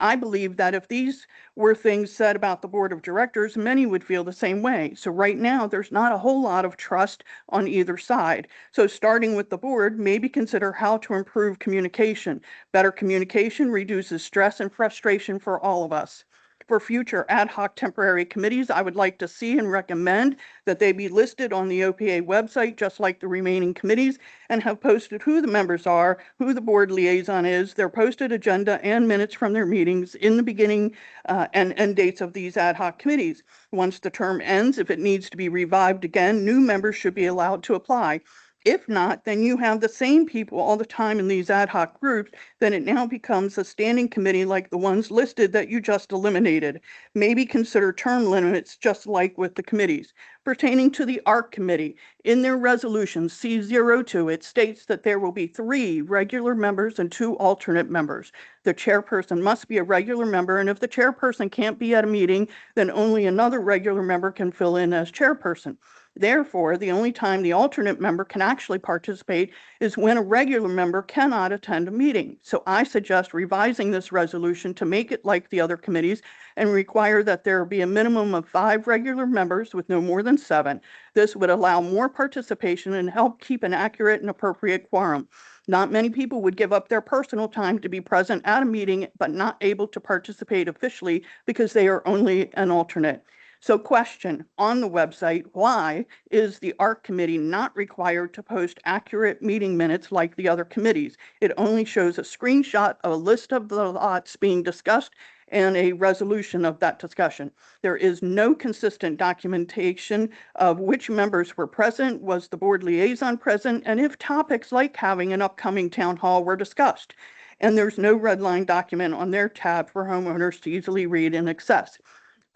I believe that if these were things said about the board of directors, many would feel the same way. So right now, there's not a whole lot of trust on either side. So starting with the board, maybe consider how to improve communication. Better communication reduces stress and frustration for all of us. For future ad hoc temporary committees, I would like to see and recommend that they be listed on the OPA website, just like the remaining committees, and have posted who the members are, who the board liaison is, their posted agenda and minutes from their meetings in the beginning and end dates of these ad hoc committees. Once the term ends, if it needs to be revived again, new members should be allowed to apply. If not, then you have the same people all the time in these ad hoc groups, then it now becomes a standing committee like the ones listed that you just eliminated. Maybe consider term limits just like with the committees. Pertaining to the ARC committee, in their resolution C02, it states that there will be 3 regular members and 2 alternate members. The chairperson must be a regular member, and if the chairperson can't be at a meeting, then only another regular member can fill in as chairperson. Therefore, the only time the alternate member can actually participate is when a regular member cannot attend a meeting. So I suggest revising this resolution to make it like the other committees and require that there be a minimum of 5 regular members with no more than 7. This would allow more participation and help keep an accurate and appropriate quorum. Not many people would give up their personal time to be present at a meeting, but not able to participate officially because they are only an alternate. So question on the website, why is the ARC committee not required to post accurate meeting minutes like the other committees? It only shows a screenshot of a list of the lots being discussed and a resolution of that discussion. There is no consistent documentation of which members were present, was the board liaison present, and if topics like having an upcoming town hall were discussed. And there's no red line document on their tab for homeowners to easily read and access.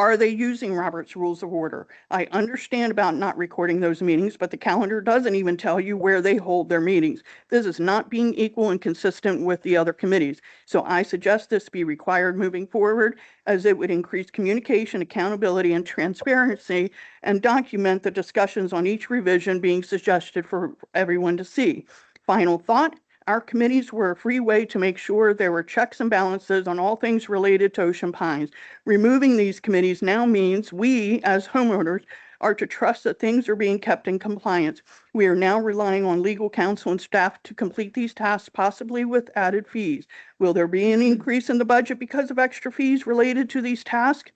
Are they using Robert's Rules of Order? I understand about not recording those meetings, but the calendar doesn't even tell you where they hold their meetings. This is not being equal and consistent with the other committees. So I suggest this be required moving forward, as it would increase communication, accountability, and transparency, and document the discussions on each revision being suggested for everyone to see. Final thought. Our committees were a free way to make sure there were checks and balances on all things related to Ocean Pines. Removing these committees now means we, as homeowners, are to trust that things are being kept in compliance. We are now relying on legal counsel and staff to complete these tasks, possibly with added fees. Will there be an increase in the budget because of extra fees related to these tasks?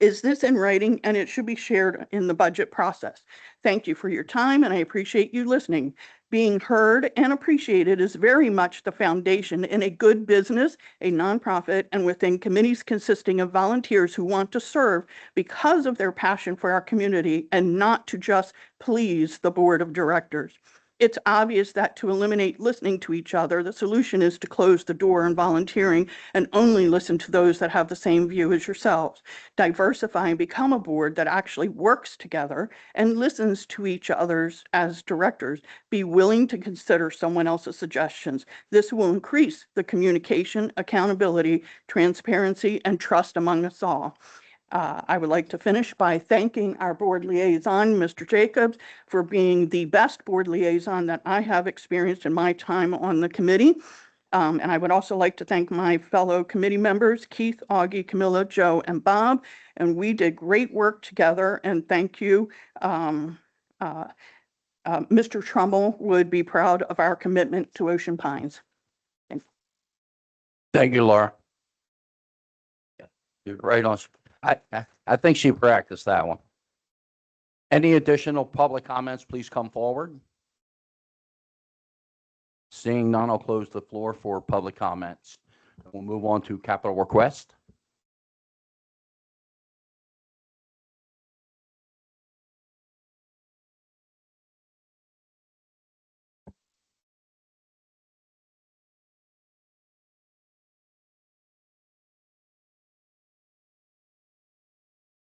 Is this in writing, and it should be shared in the budget process? Thank you for your time, and I appreciate you listening. Being heard and appreciated is very much the foundation in a good business, a nonprofit, and within committees consisting of volunteers who want to serve because of their passion for our community and not to just please the board of directors. It's obvious that to eliminate listening to each other, the solution is to close the door on volunteering and only listen to those that have the same view as yourselves. Diversify and become a board that actually works together and listens to each other's as directors. Be willing to consider someone else's suggestions. This will increase the communication, accountability, transparency, and trust among us all. I would like to finish by thanking our board liaison, Mr. Jacobs, for being the best board liaison that I have experienced in my time on the committee. And I would also like to thank my fellow committee members, Keith, Augie, Camilla, Joe, and Bob. And we did great work together. And thank you. Mr. Trumbull would be proud of our commitment to Ocean Pines. Thank you, Laura. You're right on. I think she practiced that one. Any additional public comments, please come forward. Seeing none, I'll close the floor for public comments. We'll move on to capital request.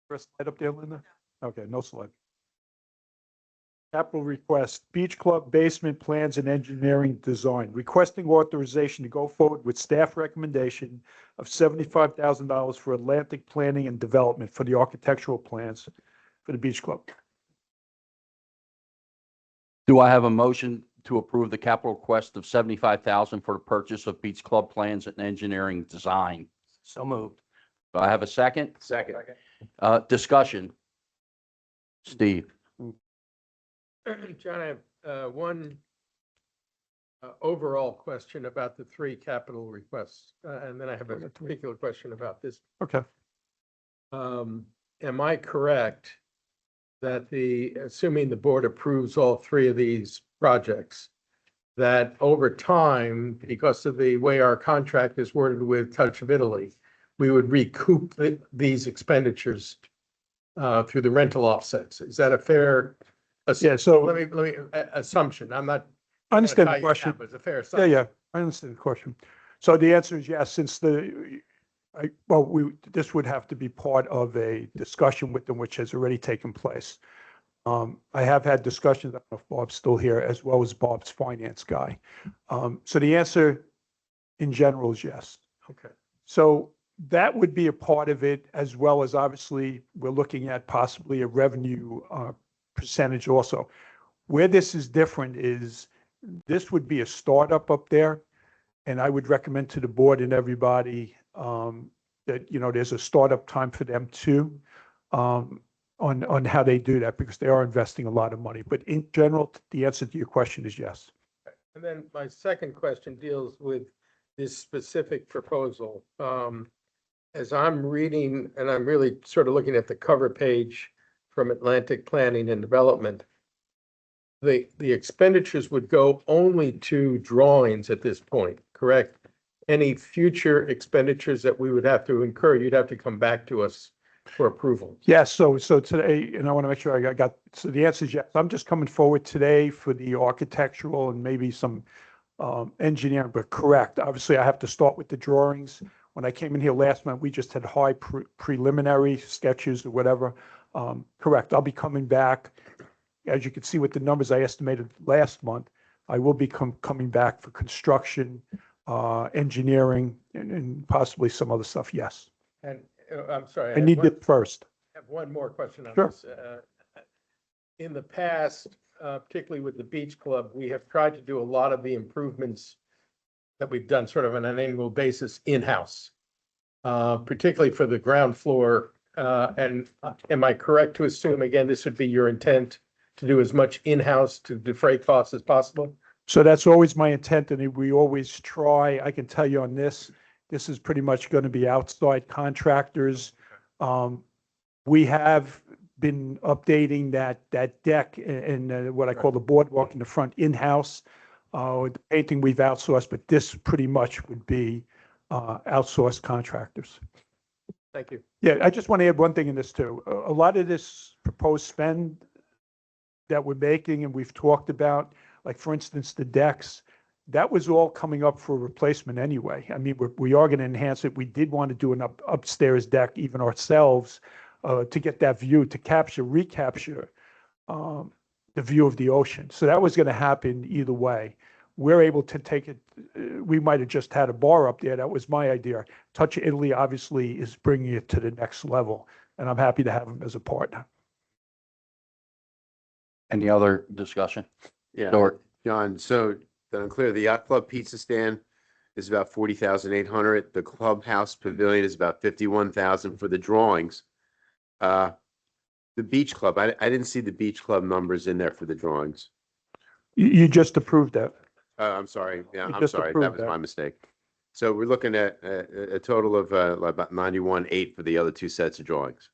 First slide up there, Linda? Okay, no slide. Capital request, Beach Club basement plans and engineering design, requesting authorization to go forward with staff recommendation of $75,000 for Atlantic planning and development for the architectural plans for the Beach Club. Do I have a motion to approve the capital request of $75,000 for the purchase of Beach Club plans and engineering design? So moved. Do I have a second? Second. Discussion. Steve. John, I have one overall question about the three capital requests, and then I have a particular question about this. Okay. Am I correct that assuming the board approves all three of these projects, that over time, because of the way our contract is worded with Touch of Italy, we would recoup these expenditures through the rental offsets? Is that a fair? Yeah, so Let me assumption. I'm not. I understand how the you question. count, but it's a fair Yeah, assumption. yeah, I understand the question. So the answer is yes, since this would have to be part of a discussion with them, which has already taken place. I have had discussions, I don't know if Bob's still here, as well as Bob's finance guy. So the answer in general is yes. Okay. So that would be a part of it, as well as obviously we're looking at possibly a revenue percentage also. Where this is different is this would be a startup up there. And I would recommend to the board and everybody that, there's a startup time for them too, on how they do that, because they are investing a lot of money. But in general, the answer to your question is yes. And then my second question deals with this specific proposal. As I'm reading, and I'm really sort of looking at the cover page from Atlantic Planning and Development, the expenditures would go only to drawings at this point, correct? Any future expenditures that we would have to incur, you'd have to come back to us for approval. Yes, so today, and I want to make sure I got, so the answer is yes. I'm just coming forward today for the architectural and maybe some engineering, but correct. Obviously, I have to start with the drawings. When I came in here last month, we just had high preliminary sketches or whatever. Correct, I'll be coming back. As you can see with the numbers I estimated last month, I will be coming back for construction, engineering, and possibly some other stuff, yes. And I'm sorry. I need it first. Have one more question on Sure. this. In the past, particularly with the Beach Club, we have tried to do a lot of the improvements that we've done sort of on an annual basis in-house, particularly for the ground floor. And am I correct to assume, again, this would be your intent to do as much in-house to defray costs as possible? So that's always my intent, and we always try. I can tell you on this is pretty much going to be outside contractors. We have been updating that deck and what I call the boardwalk in the front in-house. The painting we've outsourced, but this pretty much would be outsourced contractors. Thank you. Yeah, I just want to add one thing in this too. A lot of this proposed spend that we're making and we've talked about, like for instance, the decks, that was all coming up for replacement anyway. I mean, we are going to enhance it. We did want to do an upstairs deck even ourselves to get that view, to recapture the view of the ocean. So that was going to happen either way. We're able to take it. We might have just had a bar up there. That was my idea. Touch of Italy obviously is bringing it to the next level, and I'm happy to have them as a partner. Any other discussion? Yeah, Or, John, so that I'm clear, the Yacht Club pizza stand is about 40,800. The clubhouse pavilion is about 51,000 for the drawings. The Beach Club, I didn't see the Beach Club numbers in there for the drawings. You just approved that. I'm sorry. Yeah, You I'm just sorry. approved That was that. my mistake. So we're looking at a total of about 91,800 for the other two sets of drawings.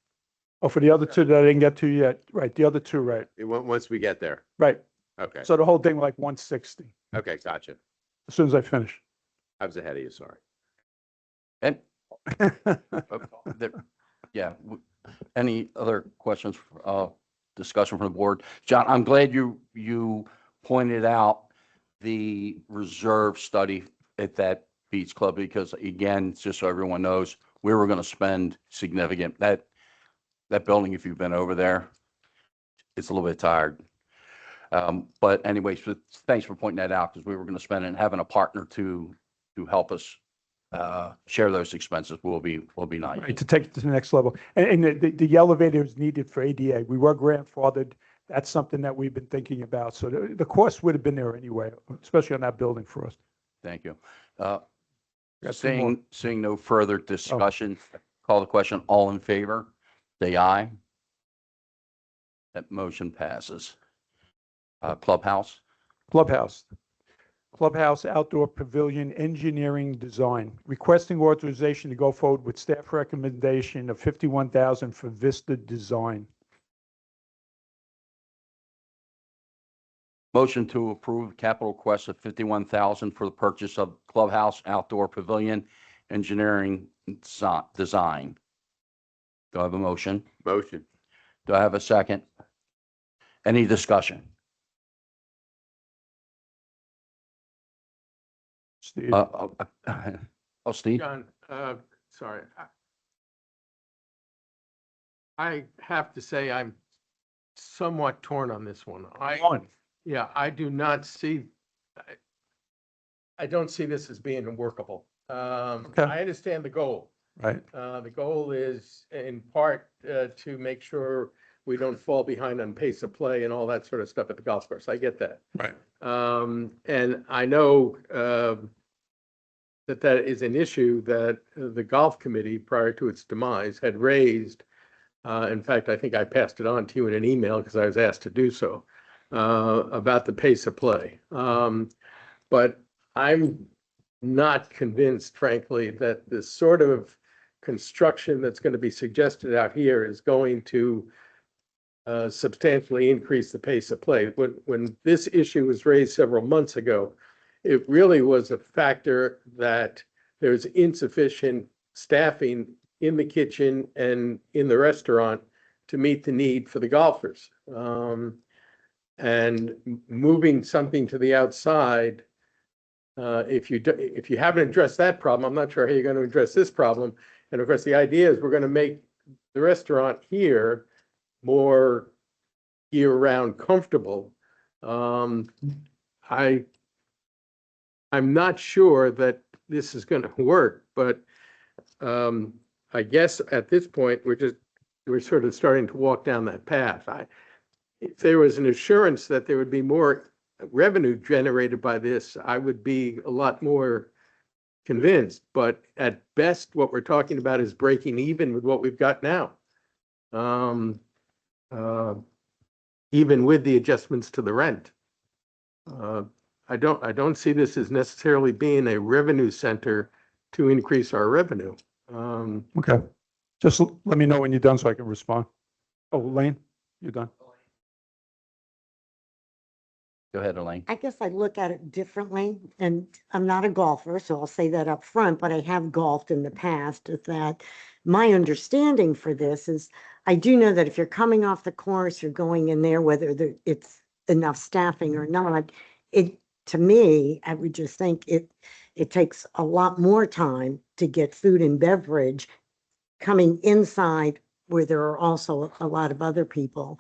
Oh, for the other two that I didn't get to yet. Right, the other two, right, Once we get there. right. Okay. So the whole thing like 160 Okay, gotcha. as soon as I finish. I was ahead of you, sorry. and, yeah, any other questions, discussion from the board? John, I'm glad you pointed out the reserve study at that Beach Club, because again, just so everyone knows, we were going to spend significant, that building, if you've been over there, it's a little bit tired. But anyways, thanks for pointing that out, because we were going to spend it, and having a partner to help us share those expenses will be nice. Right, to take it to the next level. And the elevator is needed for ADA. We were grandfathered. That's something that we've been thinking about. So the cost would have been there anyway, especially on that building for us. Thank you. Got two more. Seeing no further discussion, call the question. All in favor, say aye. That motion passes. Clubhouse, Clubhouse Outdoor Pavilion Engineering Design, requesting authorization to go forward with staff recommendation of 51,000 for Vista Design. motion to approve capital request of 51,000 for the purchase of Clubhouse Outdoor Pavilion Engineering Design. Do I have a motion? Motion. Do I have a second? Any discussion? Steve, Oh, Steve? John, sorry. I have to say I'm somewhat torn on this one. I do not see, I don't see this as being workable. I understand the goal. right, The goal is in part to make sure we don't fall behind on pace of play and all that sort of stuff at the golf course. I get that. right. And I know that is an issue that the golf committee, prior to its demise, had raised. In fact, I think I passed it on to you in an email because I was asked to do so, about the pace of play. But I'm not convinced, frankly, that the sort of construction that's going to be suggested out here is going to substantially increase the pace of play. When this issue was raised several months ago, it really was a factor that there's insufficient staffing in the kitchen and in the restaurant to meet the need for the golfers. And moving something to the outside If you haven't addressed that problem, I'm not sure how you're going to address this problem. And of course, the idea is we're going to make the restaurant here more year-round comfortable. I'm not sure that this is going to work, but I guess at this point, we're sort of starting to walk down that path. If there was an assurance that there would be more revenue generated by this, I would be a lot more convinced. But at best, what we're talking about is breaking even with what we've got now. Even with the adjustments to the rent. I don't see this as necessarily being a revenue center to increase our revenue. Okay. Just let me know when you're done so I can respond. Oh, Lane, you're done? Go ahead, Elaine. I guess I look at it differently, and I'm not a golfer, so I'll say that up front, but I have golfed in the past. Is that my understanding for this is I do know that if you're coming off the course, you're going in there, whether it's enough staffing or not, to me, I would just think it takes a lot more time to get food and beverage coming inside where there are also a lot of other people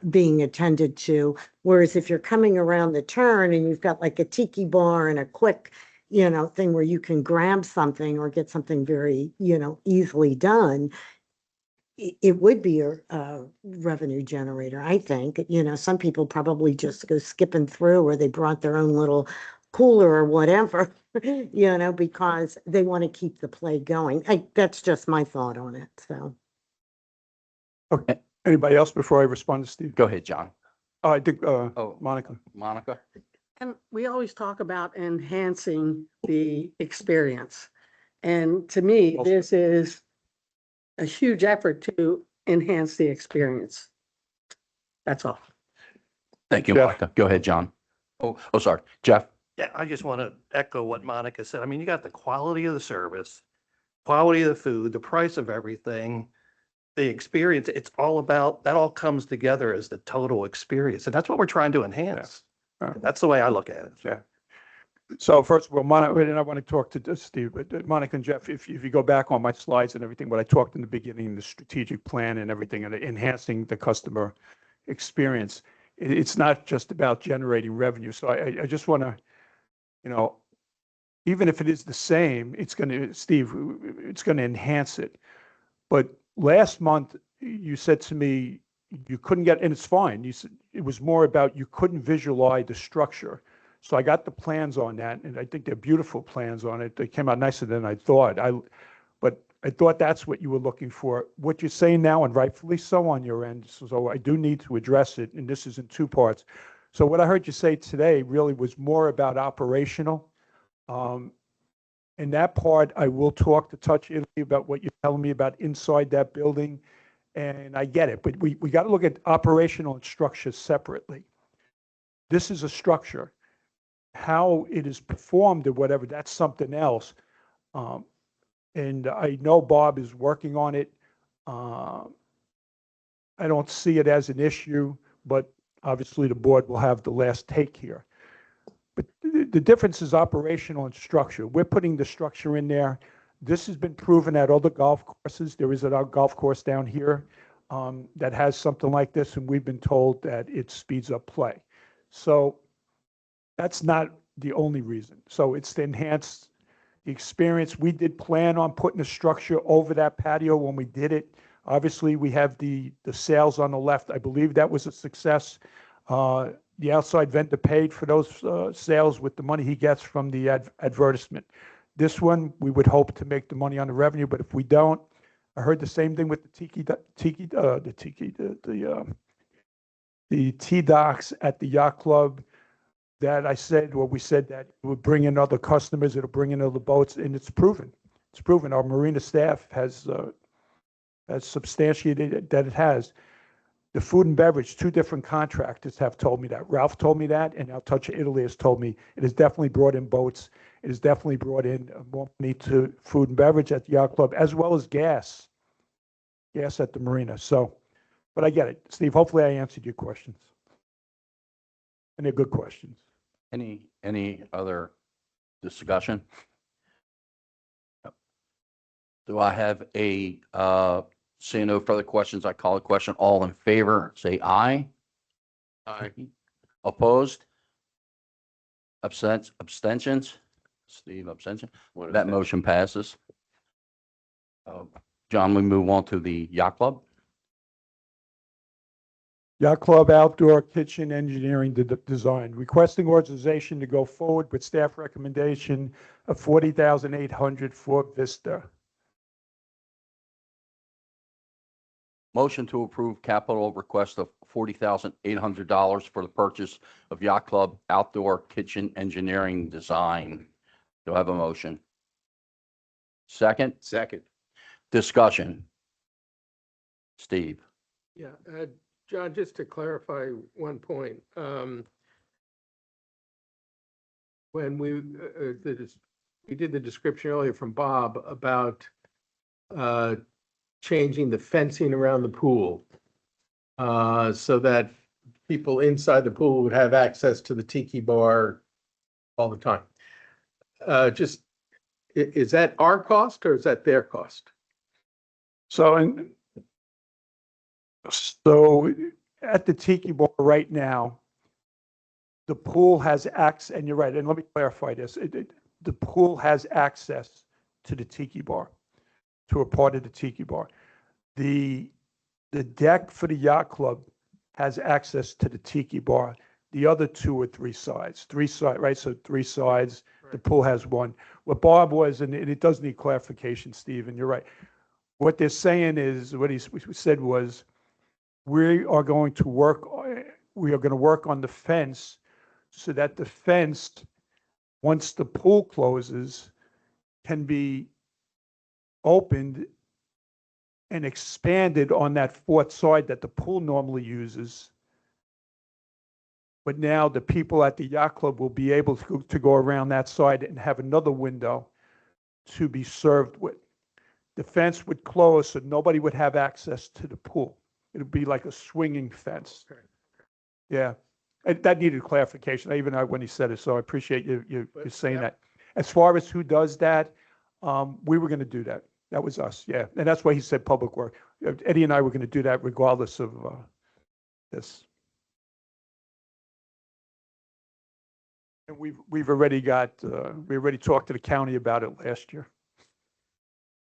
being attended to. Whereas if you're coming around the turn and you've got like a tiki bar and a quick, thing where you can grab something or get something very, easily done, it would be a revenue generator, I think. Some people probably just go skipping through, or they brought their own little cooler or whatever, because they want to keep the play going. That's just my thought on it, so. Okay. Anybody else before I respond to Steve? Go ahead, John. I think, Oh, Monica. Monica? And we always talk about enhancing the experience. And to me, Well this is a huge effort to enhance the experience. That's all. Thank you, Jeff. Monica. Go ahead, John. Oh, sorry. Jeff? Yeah, I just want to echo what Monica said. I mean, you got the quality of the service, quality of the food, the price of everything, the experience. It's all about, that all comes together as the total experience. And that's what we're trying to enhance. Yeah. That's the way I look at it. Yeah. So first of all, Monica, and I want to talk to Steve, but Monica and Jeff, if you go back on my slides and everything, what I talked in the beginning, the strategic plan and everything, and enhancing the customer experience, it's not just about generating revenue. So I just want to, even if it is the same, it's going to, Steve, it's going to enhance it. But last month, you said to me, you couldn't get, and it's fine. You said it was more about you couldn't visualize the structure. So I got the plans on that, and I think they're beautiful plans on it. They came out nicer than I thought. But I thought that's what you were looking for. What you're saying now, and rightfully so on your end, so I do need to address it, and this is in two parts. So what I heard you say today really was more about operational. In that part, I will talk to Touch Italy about what you're telling me about inside that building, and I get it. But we got to look at operational and structure separately. This is a structure. How it is performed or whatever, that's something else. And I know Bob is working on it. I don't see it as an issue, but obviously the board will have the last take here. But the difference is operational and structure. We're putting the structure in there. This has been proven at other golf courses. There is a golf course down here that has something like this, and we've been told that it speeds up play. So that's not the only reason. So it's to enhance the experience. We did plan on putting a structure over that patio when we did it. Obviously, we have the sales on the left. I believe that was a success. The outside vendor paid for those sales with the money he gets from the advertisement. This one, we would hope to make the money on the revenue, but if we don't, I heard the same thing with the tee docks at the yacht club. That I said, well, we said that it would bring in other customers, it'll bring in other boats, and it's proven. It's proven. Our marina staff has substantiated that it has. The food and beverage, two different contractors have told me that. Ralph told me that, and now Touch of Italy has told me it has definitely brought in boats. It has definitely brought in more money to food and beverage at the yacht club, as well as gas at the marina. So, but I get it. Steve, hopefully I answered your questions. And they're good questions. Any other Discussion? Do I have seeing no further questions, I call a question. All in favor, say aye. Aye. Opposed? Abstentions? Steve, abstention? One That abstention. motion passes. John, we move on to the yacht club. Yacht Club Outdoor Kitchen Engineering Design, requesting authorization to go forward with staff recommendation of $40,800 for Vista. Motion to approve capital request of $40,800 for the purchase of Yacht Club Outdoor Kitchen Engineering Design. Do I have a motion? Second, Second. discussion. Steve? Yeah, John, just to clarify one point, when we did the description earlier from Bob about changing the fencing around the pool so that people inside the pool would have access to the tiki bar all the time. Is that our cost or is that their cost? So at the Tiki Bar right now, the pool has access, and you're right, and let me clarify this. The pool has access to the Tiki Bar, to a part of the Tiki Bar. The deck for the Yacht Club has access to the Tiki Bar. The other two are three sides, right? So three sides, the pool has one. What Bob was, and it does need clarification, Steve, and you're right. What they're saying is, what he said was, we are going to work on the fence so that the fence, once the pool closes, can be opened and expanded on that fourth side that the pool normally uses. But now the people at the Yacht Club will be able to go around that side and have another window to be served with. The fence would close, so nobody would have access to the pool. It would be like a swinging fence. Yeah, and that needed clarification, even when he said it, so I appreciate you saying that. As far as who does that, we were going to do that. That was us, yeah. And that's why he said public work. Eddie and I were going to do that regardless of this. And we already talked to the county about it last year.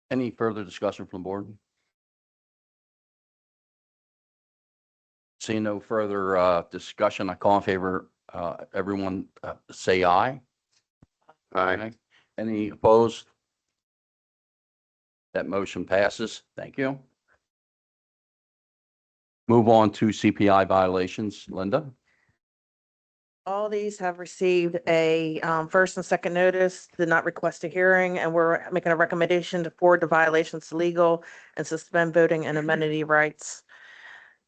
Any further discussion from the board? Seeing no further discussion, I call in favor, everyone say aye. Aye. Any opposed? That motion passes. Thank you. Move on to CPI violations. Linda? All these have received a first and second notice, did not request a hearing, and we're making a recommendation to forward the violations to legal and suspend voting and amenity rights.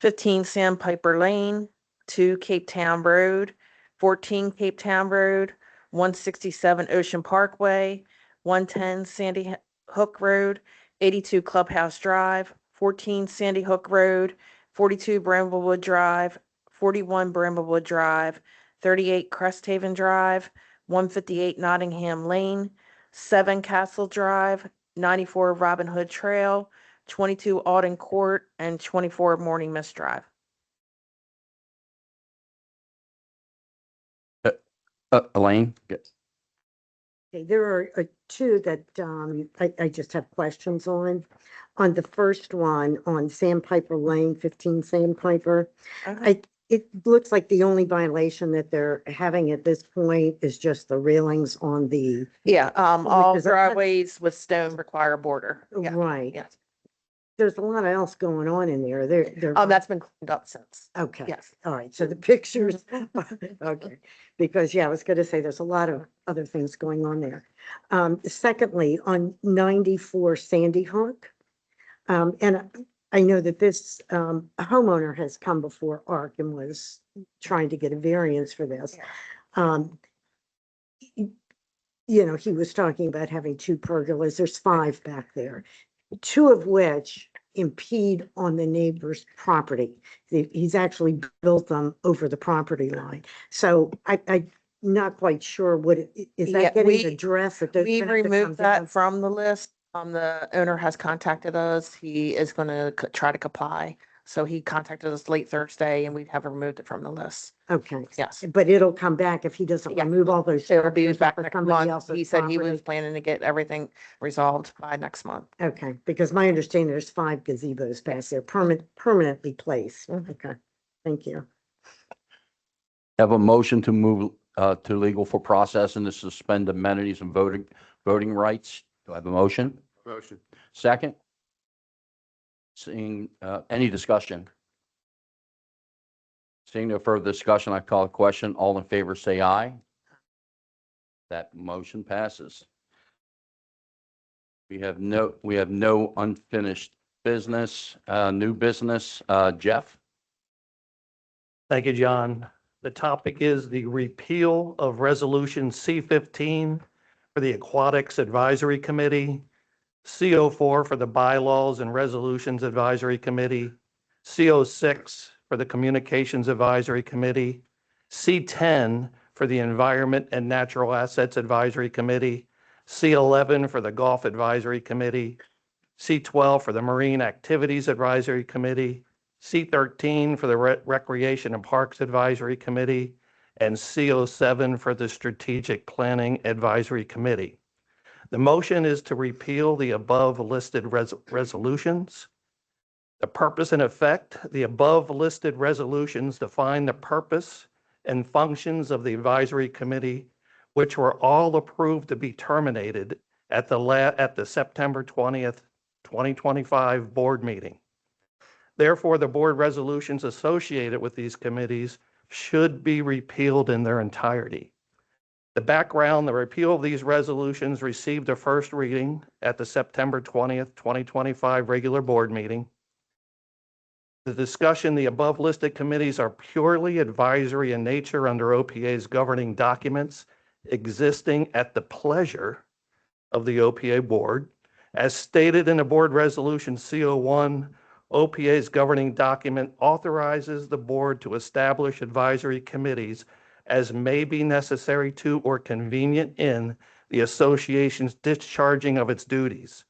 15 Sandpiper Lane, 2 Cape Town Road, 14 Cape Town Road, 167 Ocean Parkway, 110 Sandy Hook Road, 82 Clubhouse Drive, 14 Sandy Hook Road, 42 Bramblewood Drive, 41 Bramblewood Drive, 38 Cresthaven Drive, 158 Nottingham Lane, 7 Castle Drive, 94 Robin Hood Trail, 22 Auden Court, and 24 Morning Mist Drive. Elaine? Okay, there are two that I just have questions on. On the first one, on Sandpiper Lane, 15 Sandpiper, it looks like the only violation that they're having at this point is just the railings on the. Yeah, all Because I- driveways with stone require a border. Yeah, Right. yes. There's a lot else going on in there. They're. That's been cleaned up since. Okay. Yes. All right. So the pictures, okay. Because yeah, I was going to say there's a lot of other things going on there. Secondly, on 94 Sandy Hook, and I know that this homeowner has come before ARC and was trying to get a variance for this. You know, he was talking about having 2 pergolas. There's 5 back there, 2 of which impede on the neighbor's property. He's actually built them over the property line. So I not quite sure what, is Yeah, that getting we- addressed? That those We benefits come removed down? that from the list. The owner has contacted us. He is gonna try to comply. So he contacted us late Thursday and we have removed it from the list. Okay. Yes. But it'll come back if he doesn't Yeah. remove all those. It'll be structures back off of next somebody month. else's He said he was property. planning to get everything resolved by next month. Okay, because my understanding there's 5 gazebos past there, permanently placed. Mhm. Okay, thank you. Have a motion to move to legal for process and to suspend amenities and voting rights. Do I have a motion? Motion. Second? Seeing, any discussion? Seeing no further discussion, I call a question. All in favor, say aye. That motion passes. We have no unfinished business, new business. Jeff? Thank you, John. The topic is the repeal of Resolution C-15 for the Aquatics Advisory Committee, CO-4 for the Bylaws and Resolutions Advisory Committee, CO-6 for the Communications Advisory Committee, C-10 for the Environment and Natural Assets Advisory Committee, C-11 for the Golf Advisory Committee, C-12 for the Marine Activities Advisory Committee, C-13 for the Recreation and Parks Advisory Committee, and CO-7 for the Strategic Planning Advisory Committee. The motion is to repeal the above listed resolutions. The purpose and effect: the above listed resolutions define the purpose and functions of the advisory committee, which were all approved to be terminated at the September 20th, 2025 board meeting. Therefore, the board resolutions associated with these committees should be repealed in their entirety. The background: the repeal of these resolutions received a first reading at the September 20th, 2025 regular board meeting. The discussion: the above listed committees are purely advisory in nature under OPA's governing documents, existing at the pleasure of the OPA board. As stated in the board resolution CO-1, OPA's governing document authorizes the board to establish advisory committees as may be necessary to or convenient in the association's discharging of its duties.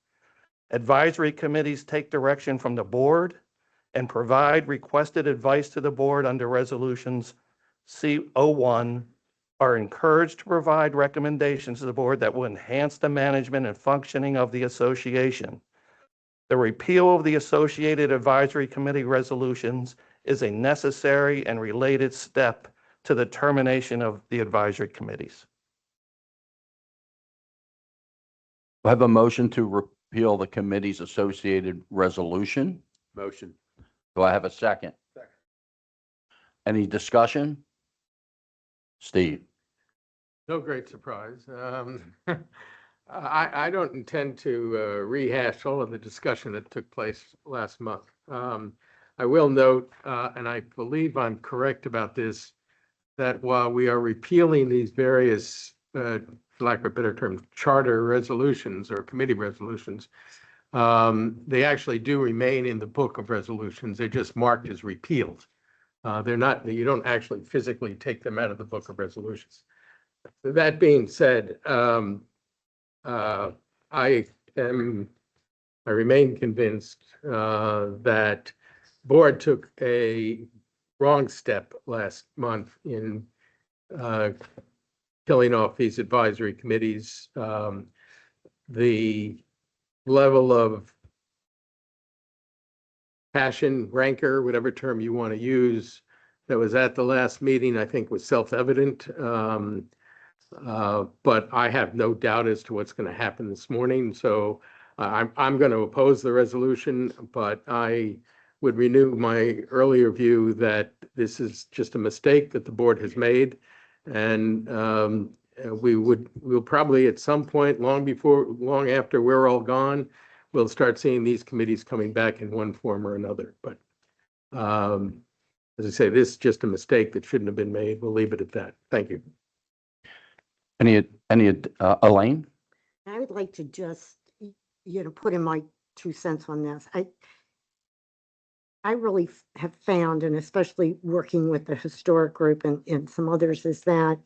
Advisory committees take direction from the board and provide requested advice to the board under resolutions CO-1, are encouraged to provide recommendations to the board that will enhance the management and functioning of the association. The repeal of the associated advisory committee resolutions is a necessary and related step to the termination of the advisory committees. I have a motion to repeal the committee's associated resolution. Motion. Do I have a second? Second. Any discussion? Steve? No great surprise. I don't intend to rehash all of the discussion that took place last month. I will note, and I believe I'm correct about this, that while we are repealing these various, for lack of a better term, charter resolutions or committee resolutions, they actually do remain in the book of resolutions. They're just marked as repealed. They're not, you don't actually physically take them out of the book of resolutions. That being said, I remain convinced that board took a wrong step last month in killing off these advisory committees. The level of passion, rancor, whatever term you want to use, that was at the last meeting, I think was self-evident. But I have no doubt as to what's going to happen this morning. So I'm going to oppose the resolution, but I would renew my earlier view that this is just a mistake that the board has made. And we'll probably at some point, long after we're all gone, we'll start seeing these committees coming back in one form or another. But as I say, this is just a mistake that shouldn't have been made. We'll leave it at that. Thank you. Any, Elaine? I would like to just, put in my 2 cents on this. I really have found, and especially working with the historic group and some others, is that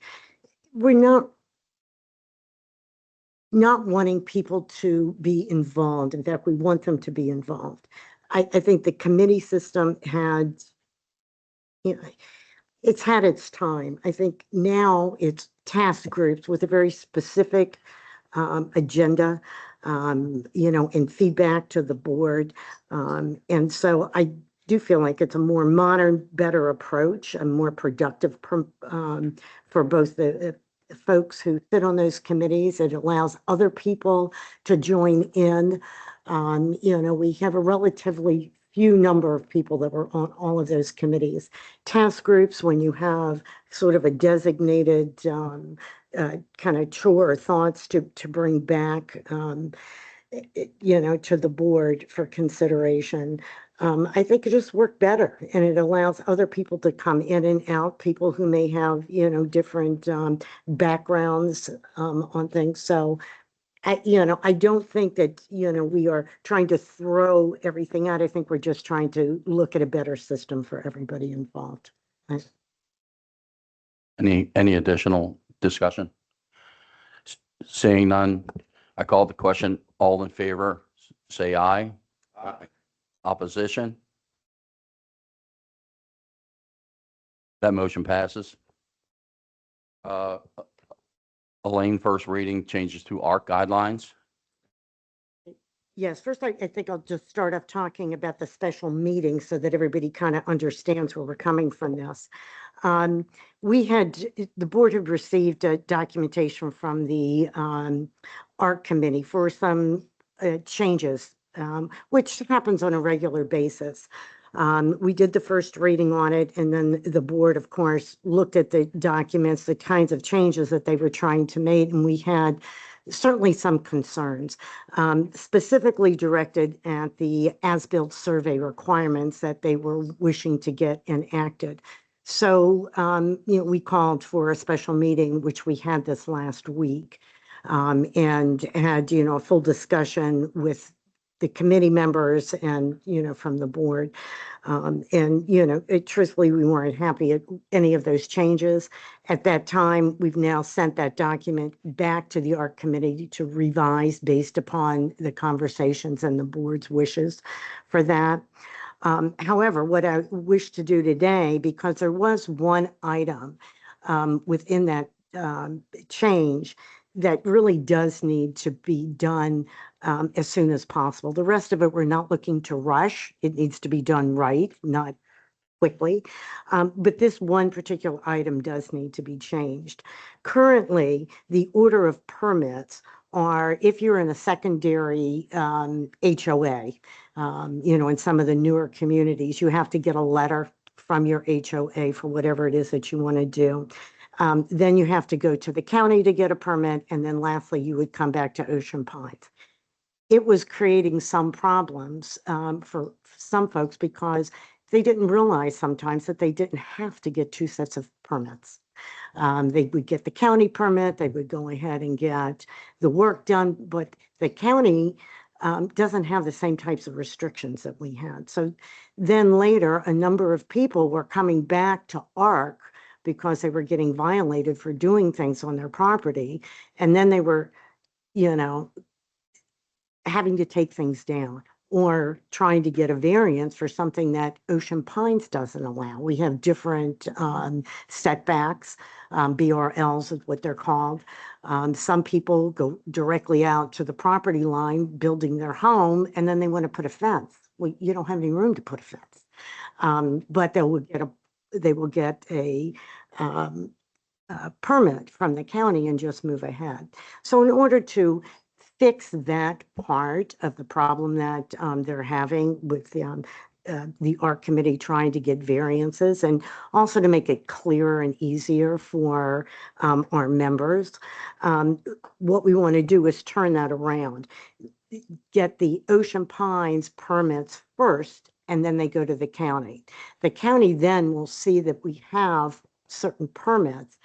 we're not wanting people to be involved. In fact, we want them to be involved. I think the committee system had, you know, it's had its time. I think now it's task groups with a very specific agenda, and feedback to the board. And so I do feel like it's a more modern, better approach, a more productive for both the folks who sit on those committees. It allows other people to join in. We have a relatively few number of people that were on all of those committees. Task groups, when you have sort of a designated kind of chore or thoughts to bring back, to the board for consideration. I think it just worked better, and it allows other people to come in and out, people who may have, different backgrounds on things. So I don't think that, we are trying to throw everything out. I think we're just trying to look at a better system for everybody involved. Any additional discussion? Seeing none, I call the question. All in favor, say aye. Aye. Opposition? That motion passes. Elaine, first reading changes to ARC guidelines. Yes, first, I think I'll just start off talking about the special meeting so that everybody kind of understands where we're coming from this. The board had received documentation from the ARC committee for some changes, which happens on a regular basis. We did the first reading on it, and then the board, of course, looked at the documents, the kinds of changes that they were trying to make, and we had certainly some concerns, specifically directed at the as-built survey requirements that they were wishing to get enacted. So, we called for a special meeting, which we had this last week, and had, a full discussion with the committee members and, from the board. Truthfully, we weren't happy at any of those changes. At that time, we've now sent that document back to the ARC committee to revise based upon the conversations and the board's wishes for that. However, what I wish to do today, because there was one item within that change that really does need to be done as soon as possible. The rest of it, we're not looking to rush. It needs to be done right, not quickly. But this one particular item does need to be changed. Currently, the order of permits are, if you're in a secondary HOA, in some of the newer communities, you have to get a letter from your HOA for whatever it is that you want to do. Then you have to go to the county to get a permit, and then lastly, you would come back to Ocean Pines. It was creating some problems for some folks because they didn't realize sometimes that they didn't have to get two sets of permits. They would get the county permit, they would go ahead and get the work done, but the county doesn't have the same types of restrictions that we had. So then later, a number of people were coming back to ARC because they were getting violated for doing things on their property. And then they were, having to take things down or trying to get a variance for something that Ocean Pines doesn't allow. We have different setbacks, BRLs is what they're called. Some people go directly out to the property line building their home, and then they want to put a fence. Well, you don't have any room to put a fence. But they will get a permit from the county and just move ahead. So in order to fix that part of the problem that they're having with the ARC committee trying to get variances, and also to make it clearer and easier for our members, what we want to do is turn that around, get the Ocean Pines permits first, and then they go to the county. The county then will see that we have certain permits.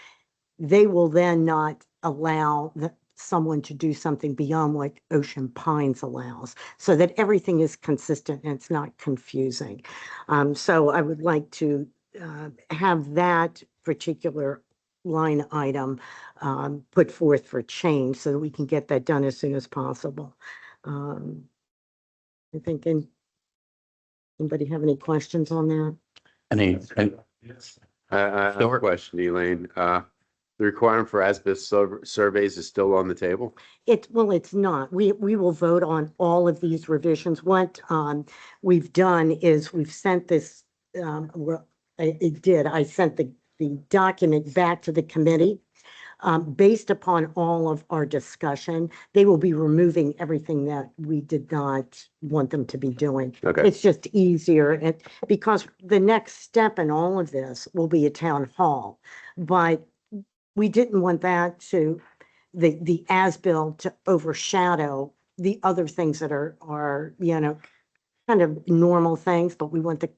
They will then not allow someone to do something beyond what Ocean Pines allows, so that everything is consistent and it's not confusing. So I would like to have that particular line item put forth for change so that we can get that done as soon as possible. I think, anybody have any questions on that? Any, I have a Stuart? question, Elaine. The requirement for asbestos surveys is still on the table? It's not. We will vote on all of these revisions. What we've done is we've sent this, I sent the document back to the committee. Based upon all of our discussion, they will be removing everything that we did not want them to be doing. Okay. It's just easier, and because the next step in all of this will be a town hall. But we didn't want that to, the as-built to overshadow the other things that are, you know, kind of normal things, but we want the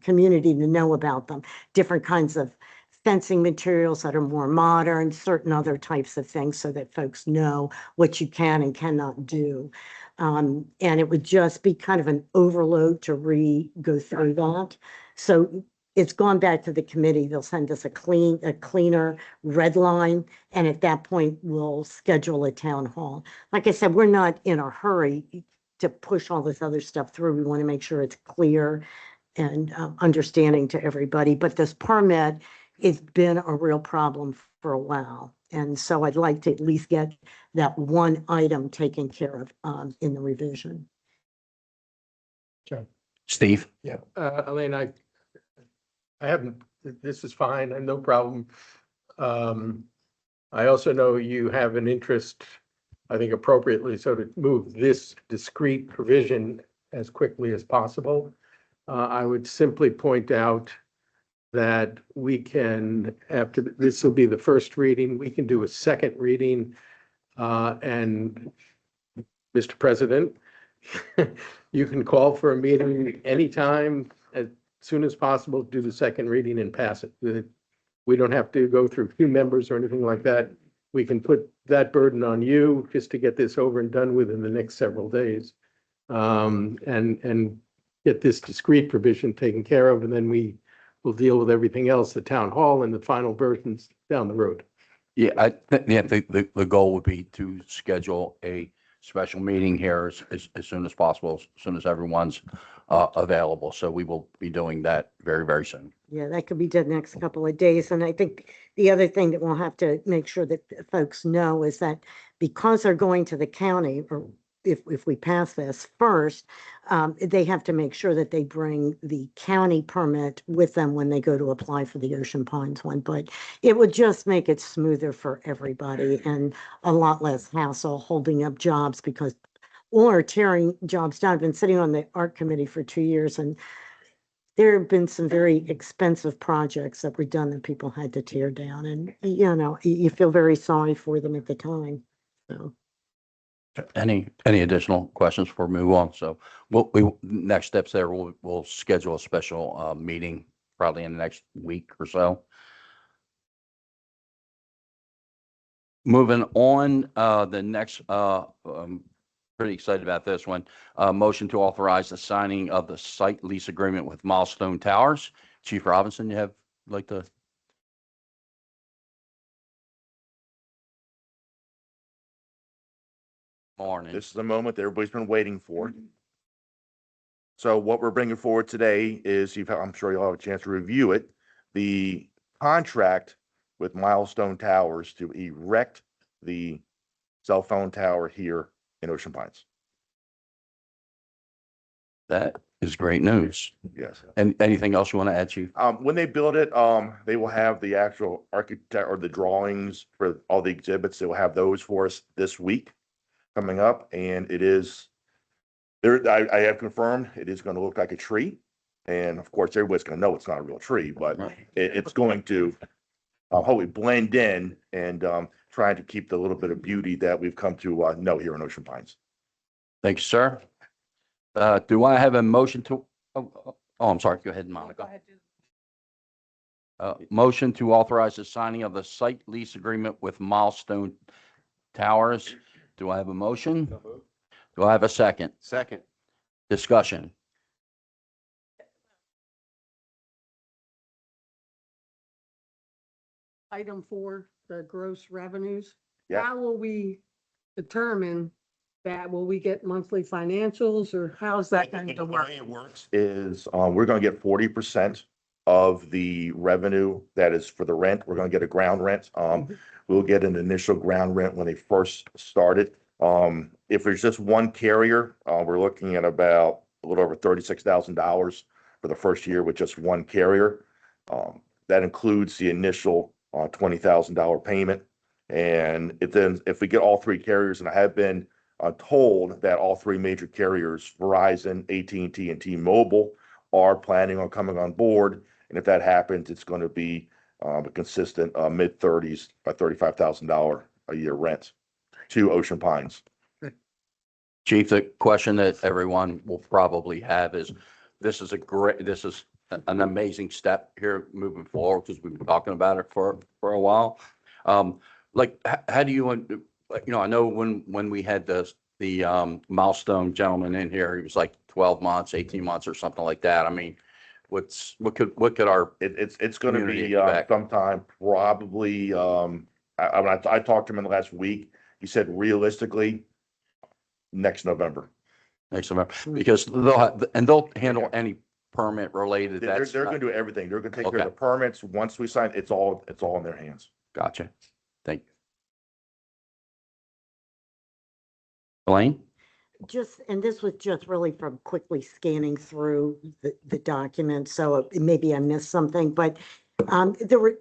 community to know about them. Different kinds of fencing materials that are more modern, certain other types of things so that folks know what you can and cannot do. And it would just be kind of an overload to go through that. So it's gone back to the committee. They'll send us a cleaner red line. And at that point, we'll schedule a town hall. Like I said, we're not in a hurry to push all this other stuff through. We want to make sure it's clear and understanding to everybody. But this permit, it's been a real problem for a while. And so I'd like to at least get that one item taken care of in the revision. Steve? Yeah, Elaine, I haven't, this is fine, I have no problem. I also know you have an interest, I think appropriately, so to move this discrete provision as quickly as possible. I would simply point out that we can, after this will be the first reading, we can do a second reading. And Mr. President, you can call for a meeting anytime, as soon as possible, do the second reading and pass it. We don't have to go through two members or anything like that. We can put that burden on you just to get this over and done with in the next several days. And get this discrete provision taken care of, and then we will deal with everything else, the town hall and the final versions down the road. Yeah, the goal would be to schedule a special meeting here as soon as possible, as soon as everyone's available. So we will be doing that very, very soon. Yeah, that could be done next couple of days. And I think the other thing that we'll have to make sure that folks know is that because they're going to the county, or if we pass this first, they have to make sure that they bring the county permit with them when they go to apply for the Ocean Pines one. But it would just make it smoother for everybody and a lot less hassle holding up jobs or tearing jobs down. I've been sitting on the art committee for 2 years, and there have been some very expensive projects that were done that people had to tear down, and you feel very sorry for them at the time. So. Any additional questions before we move on? So next steps there, we'll schedule a special meeting probably in the next week or so. Moving on, the next, pretty excited about this one. Motion to authorize the signing of the site lease agreement with Milestone Towers. Chief Robinson, you have like to? Morning. This is the moment that everybody's been waiting for. So what we're bringing forward today is, I'm sure you'll have a chance to review it, the contract with Milestone Towers to erect the cell phone tower here in Ocean Pines. That is great news. Yes. And anything else you want to add, Chief? When they build it, they will have the actual architect or the drawings for all the exhibits. They will have those for us this week coming up, and it is there. I have confirmed it is going to look like a tree, and of course, everybody's going to know it's not a real tree, but it's going to hopefully blend in and trying to keep the little bit of beauty that we've come to know here in Ocean Pines. Thank you, sir. Do I have a motion to, I'm sorry, go ahead, Monica. Motion to authorize the signing of the site lease agreement with Milestone Towers. Do I have a motion? Do I have a second? Second. Discussion. item 4, the gross revenues. Yeah. How will we determine that? Will we get monthly financials or how's that going to The work? way it works is, we're gonna get 40% of the revenue that is for the rent. We're gonna get a ground rent. We'll get an initial ground rent when they first started. If there's just one carrier, we're looking at about a little over $36,000 for the first year with just one carrier. That includes the initial $20,000 payment. And if we get all three carriers, and I have been told that all three major carriers, Verizon, AT&T, and T-Mobile, are planning on coming on board. And if that happens, it's going to be a consistent mid-30s by $35,000 a year rent to Ocean Pines. Chief, the question that everyone will probably have is, this is an amazing step here moving forward because we've been talking about it for a while. Like, how do you, I know when we had the Milestone gentleman in here, he was like 12 months, 18 months or something like that. I mean, what could our, It's going to Community be expect? sometime probably, I talked to him in the last week. He said realistically, next November. next semester, because they'll handle any permit related. They're That's going to not- do everything. They're going to take care of Okay. the permits. Once we sign, it's all in their hands. Gotcha. Thank you. Elaine? Just, and this was just really from quickly scanning through the document, so maybe I missed something, but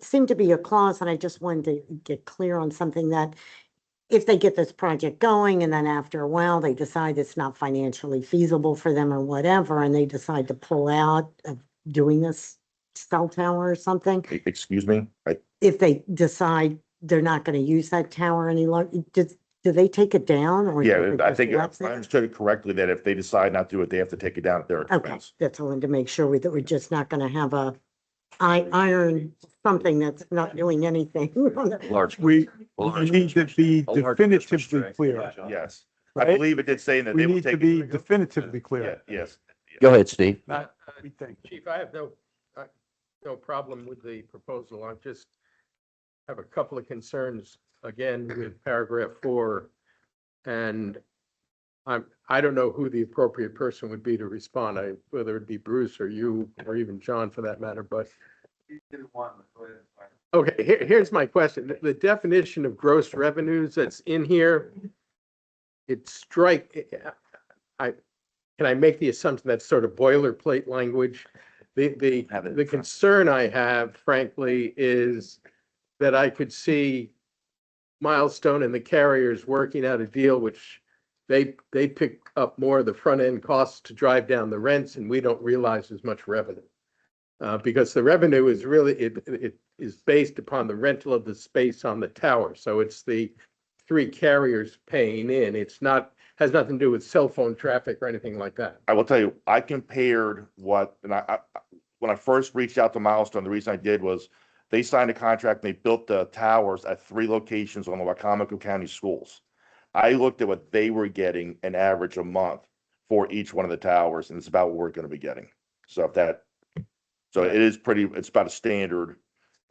seemed to be a clause, and I just wanted to get clear on something, that if they get this project going and then after a while they decide it's not financially feasible for them or whatever, and they decide to pull out of doing this cell tower or something, Excuse me? if they decide they're not going to use that tower any longer, do they take it down? Or Yeah, is it I just think left I there? understood it correctly that if they decide not to do it, they have to take it down at their Okay, expense. that's all I wanted to make sure that we're just not gonna have a iron something that's not doing anything. Large. We large need to be a large definitively district. clear. Yes. I Right? believe it did say that We they will need to take. be definitively clear. Yes. Go ahead, Steve. Not, we think. Chief, I have no problem with the proposal. I just have a couple of concerns, again, with paragraph 4. And I don't know who the appropriate person would be to respond, whether it be Bruce or you, or even John for that matter, but. Okay, here's my question. The definition of gross revenues that's in here, can I make the assumption that's sort of boilerplate language? The concern I have, frankly, is that I could see Milestone and the carriers working out a deal which they pick up more of the front end costs to drive down the rents, and we don't realize as much revenue. Because the revenue is really, it is based upon the rental of the space on the tower. So it's the three carriers paying in. It's not, has nothing to do with cell phone traffic or anything like that. I will tell you, I compared when I first reached out to Milestone, the reason I did was they signed a contract, and they built the towers at 3 locations on the Wacomico County schools. I looked at what they were getting an average a month for each one of the towers, and it's about what we're going to be getting. So it is it's about a standard.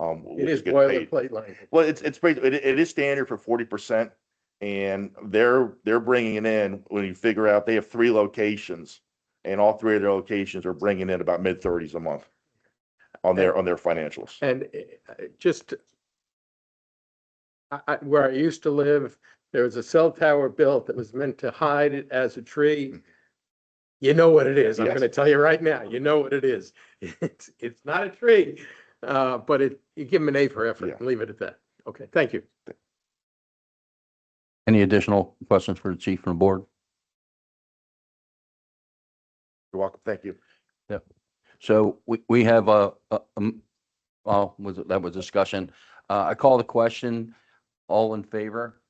It is gets paid. boilerplate language. Well, it is standard for 40%, and they're bringing it in when you figure out they have 3 locations, and all 3 of their locations are bringing in about mid-30s a month on their financials. And just where I used to live, there was a cell tower built that was meant to hide it as a tree. You know what it is. I'm Yes. going to tell you right now. You know what it is. It's not a tree, but you give them an A for effort Yeah. and leave it at that. Okay, thank you. Any additional questions for the chief and the board? You're welcome. Thank you. So we have that was discussion. I call the question. All in favor?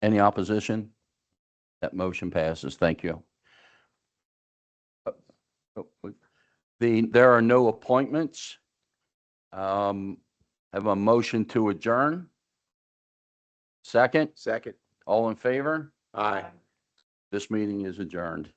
Any opposition? That motion passes. Thank you. There are no appointments. Have a motion to adjourn. Second, Second. all in favor? Aye. This meeting is adjourned.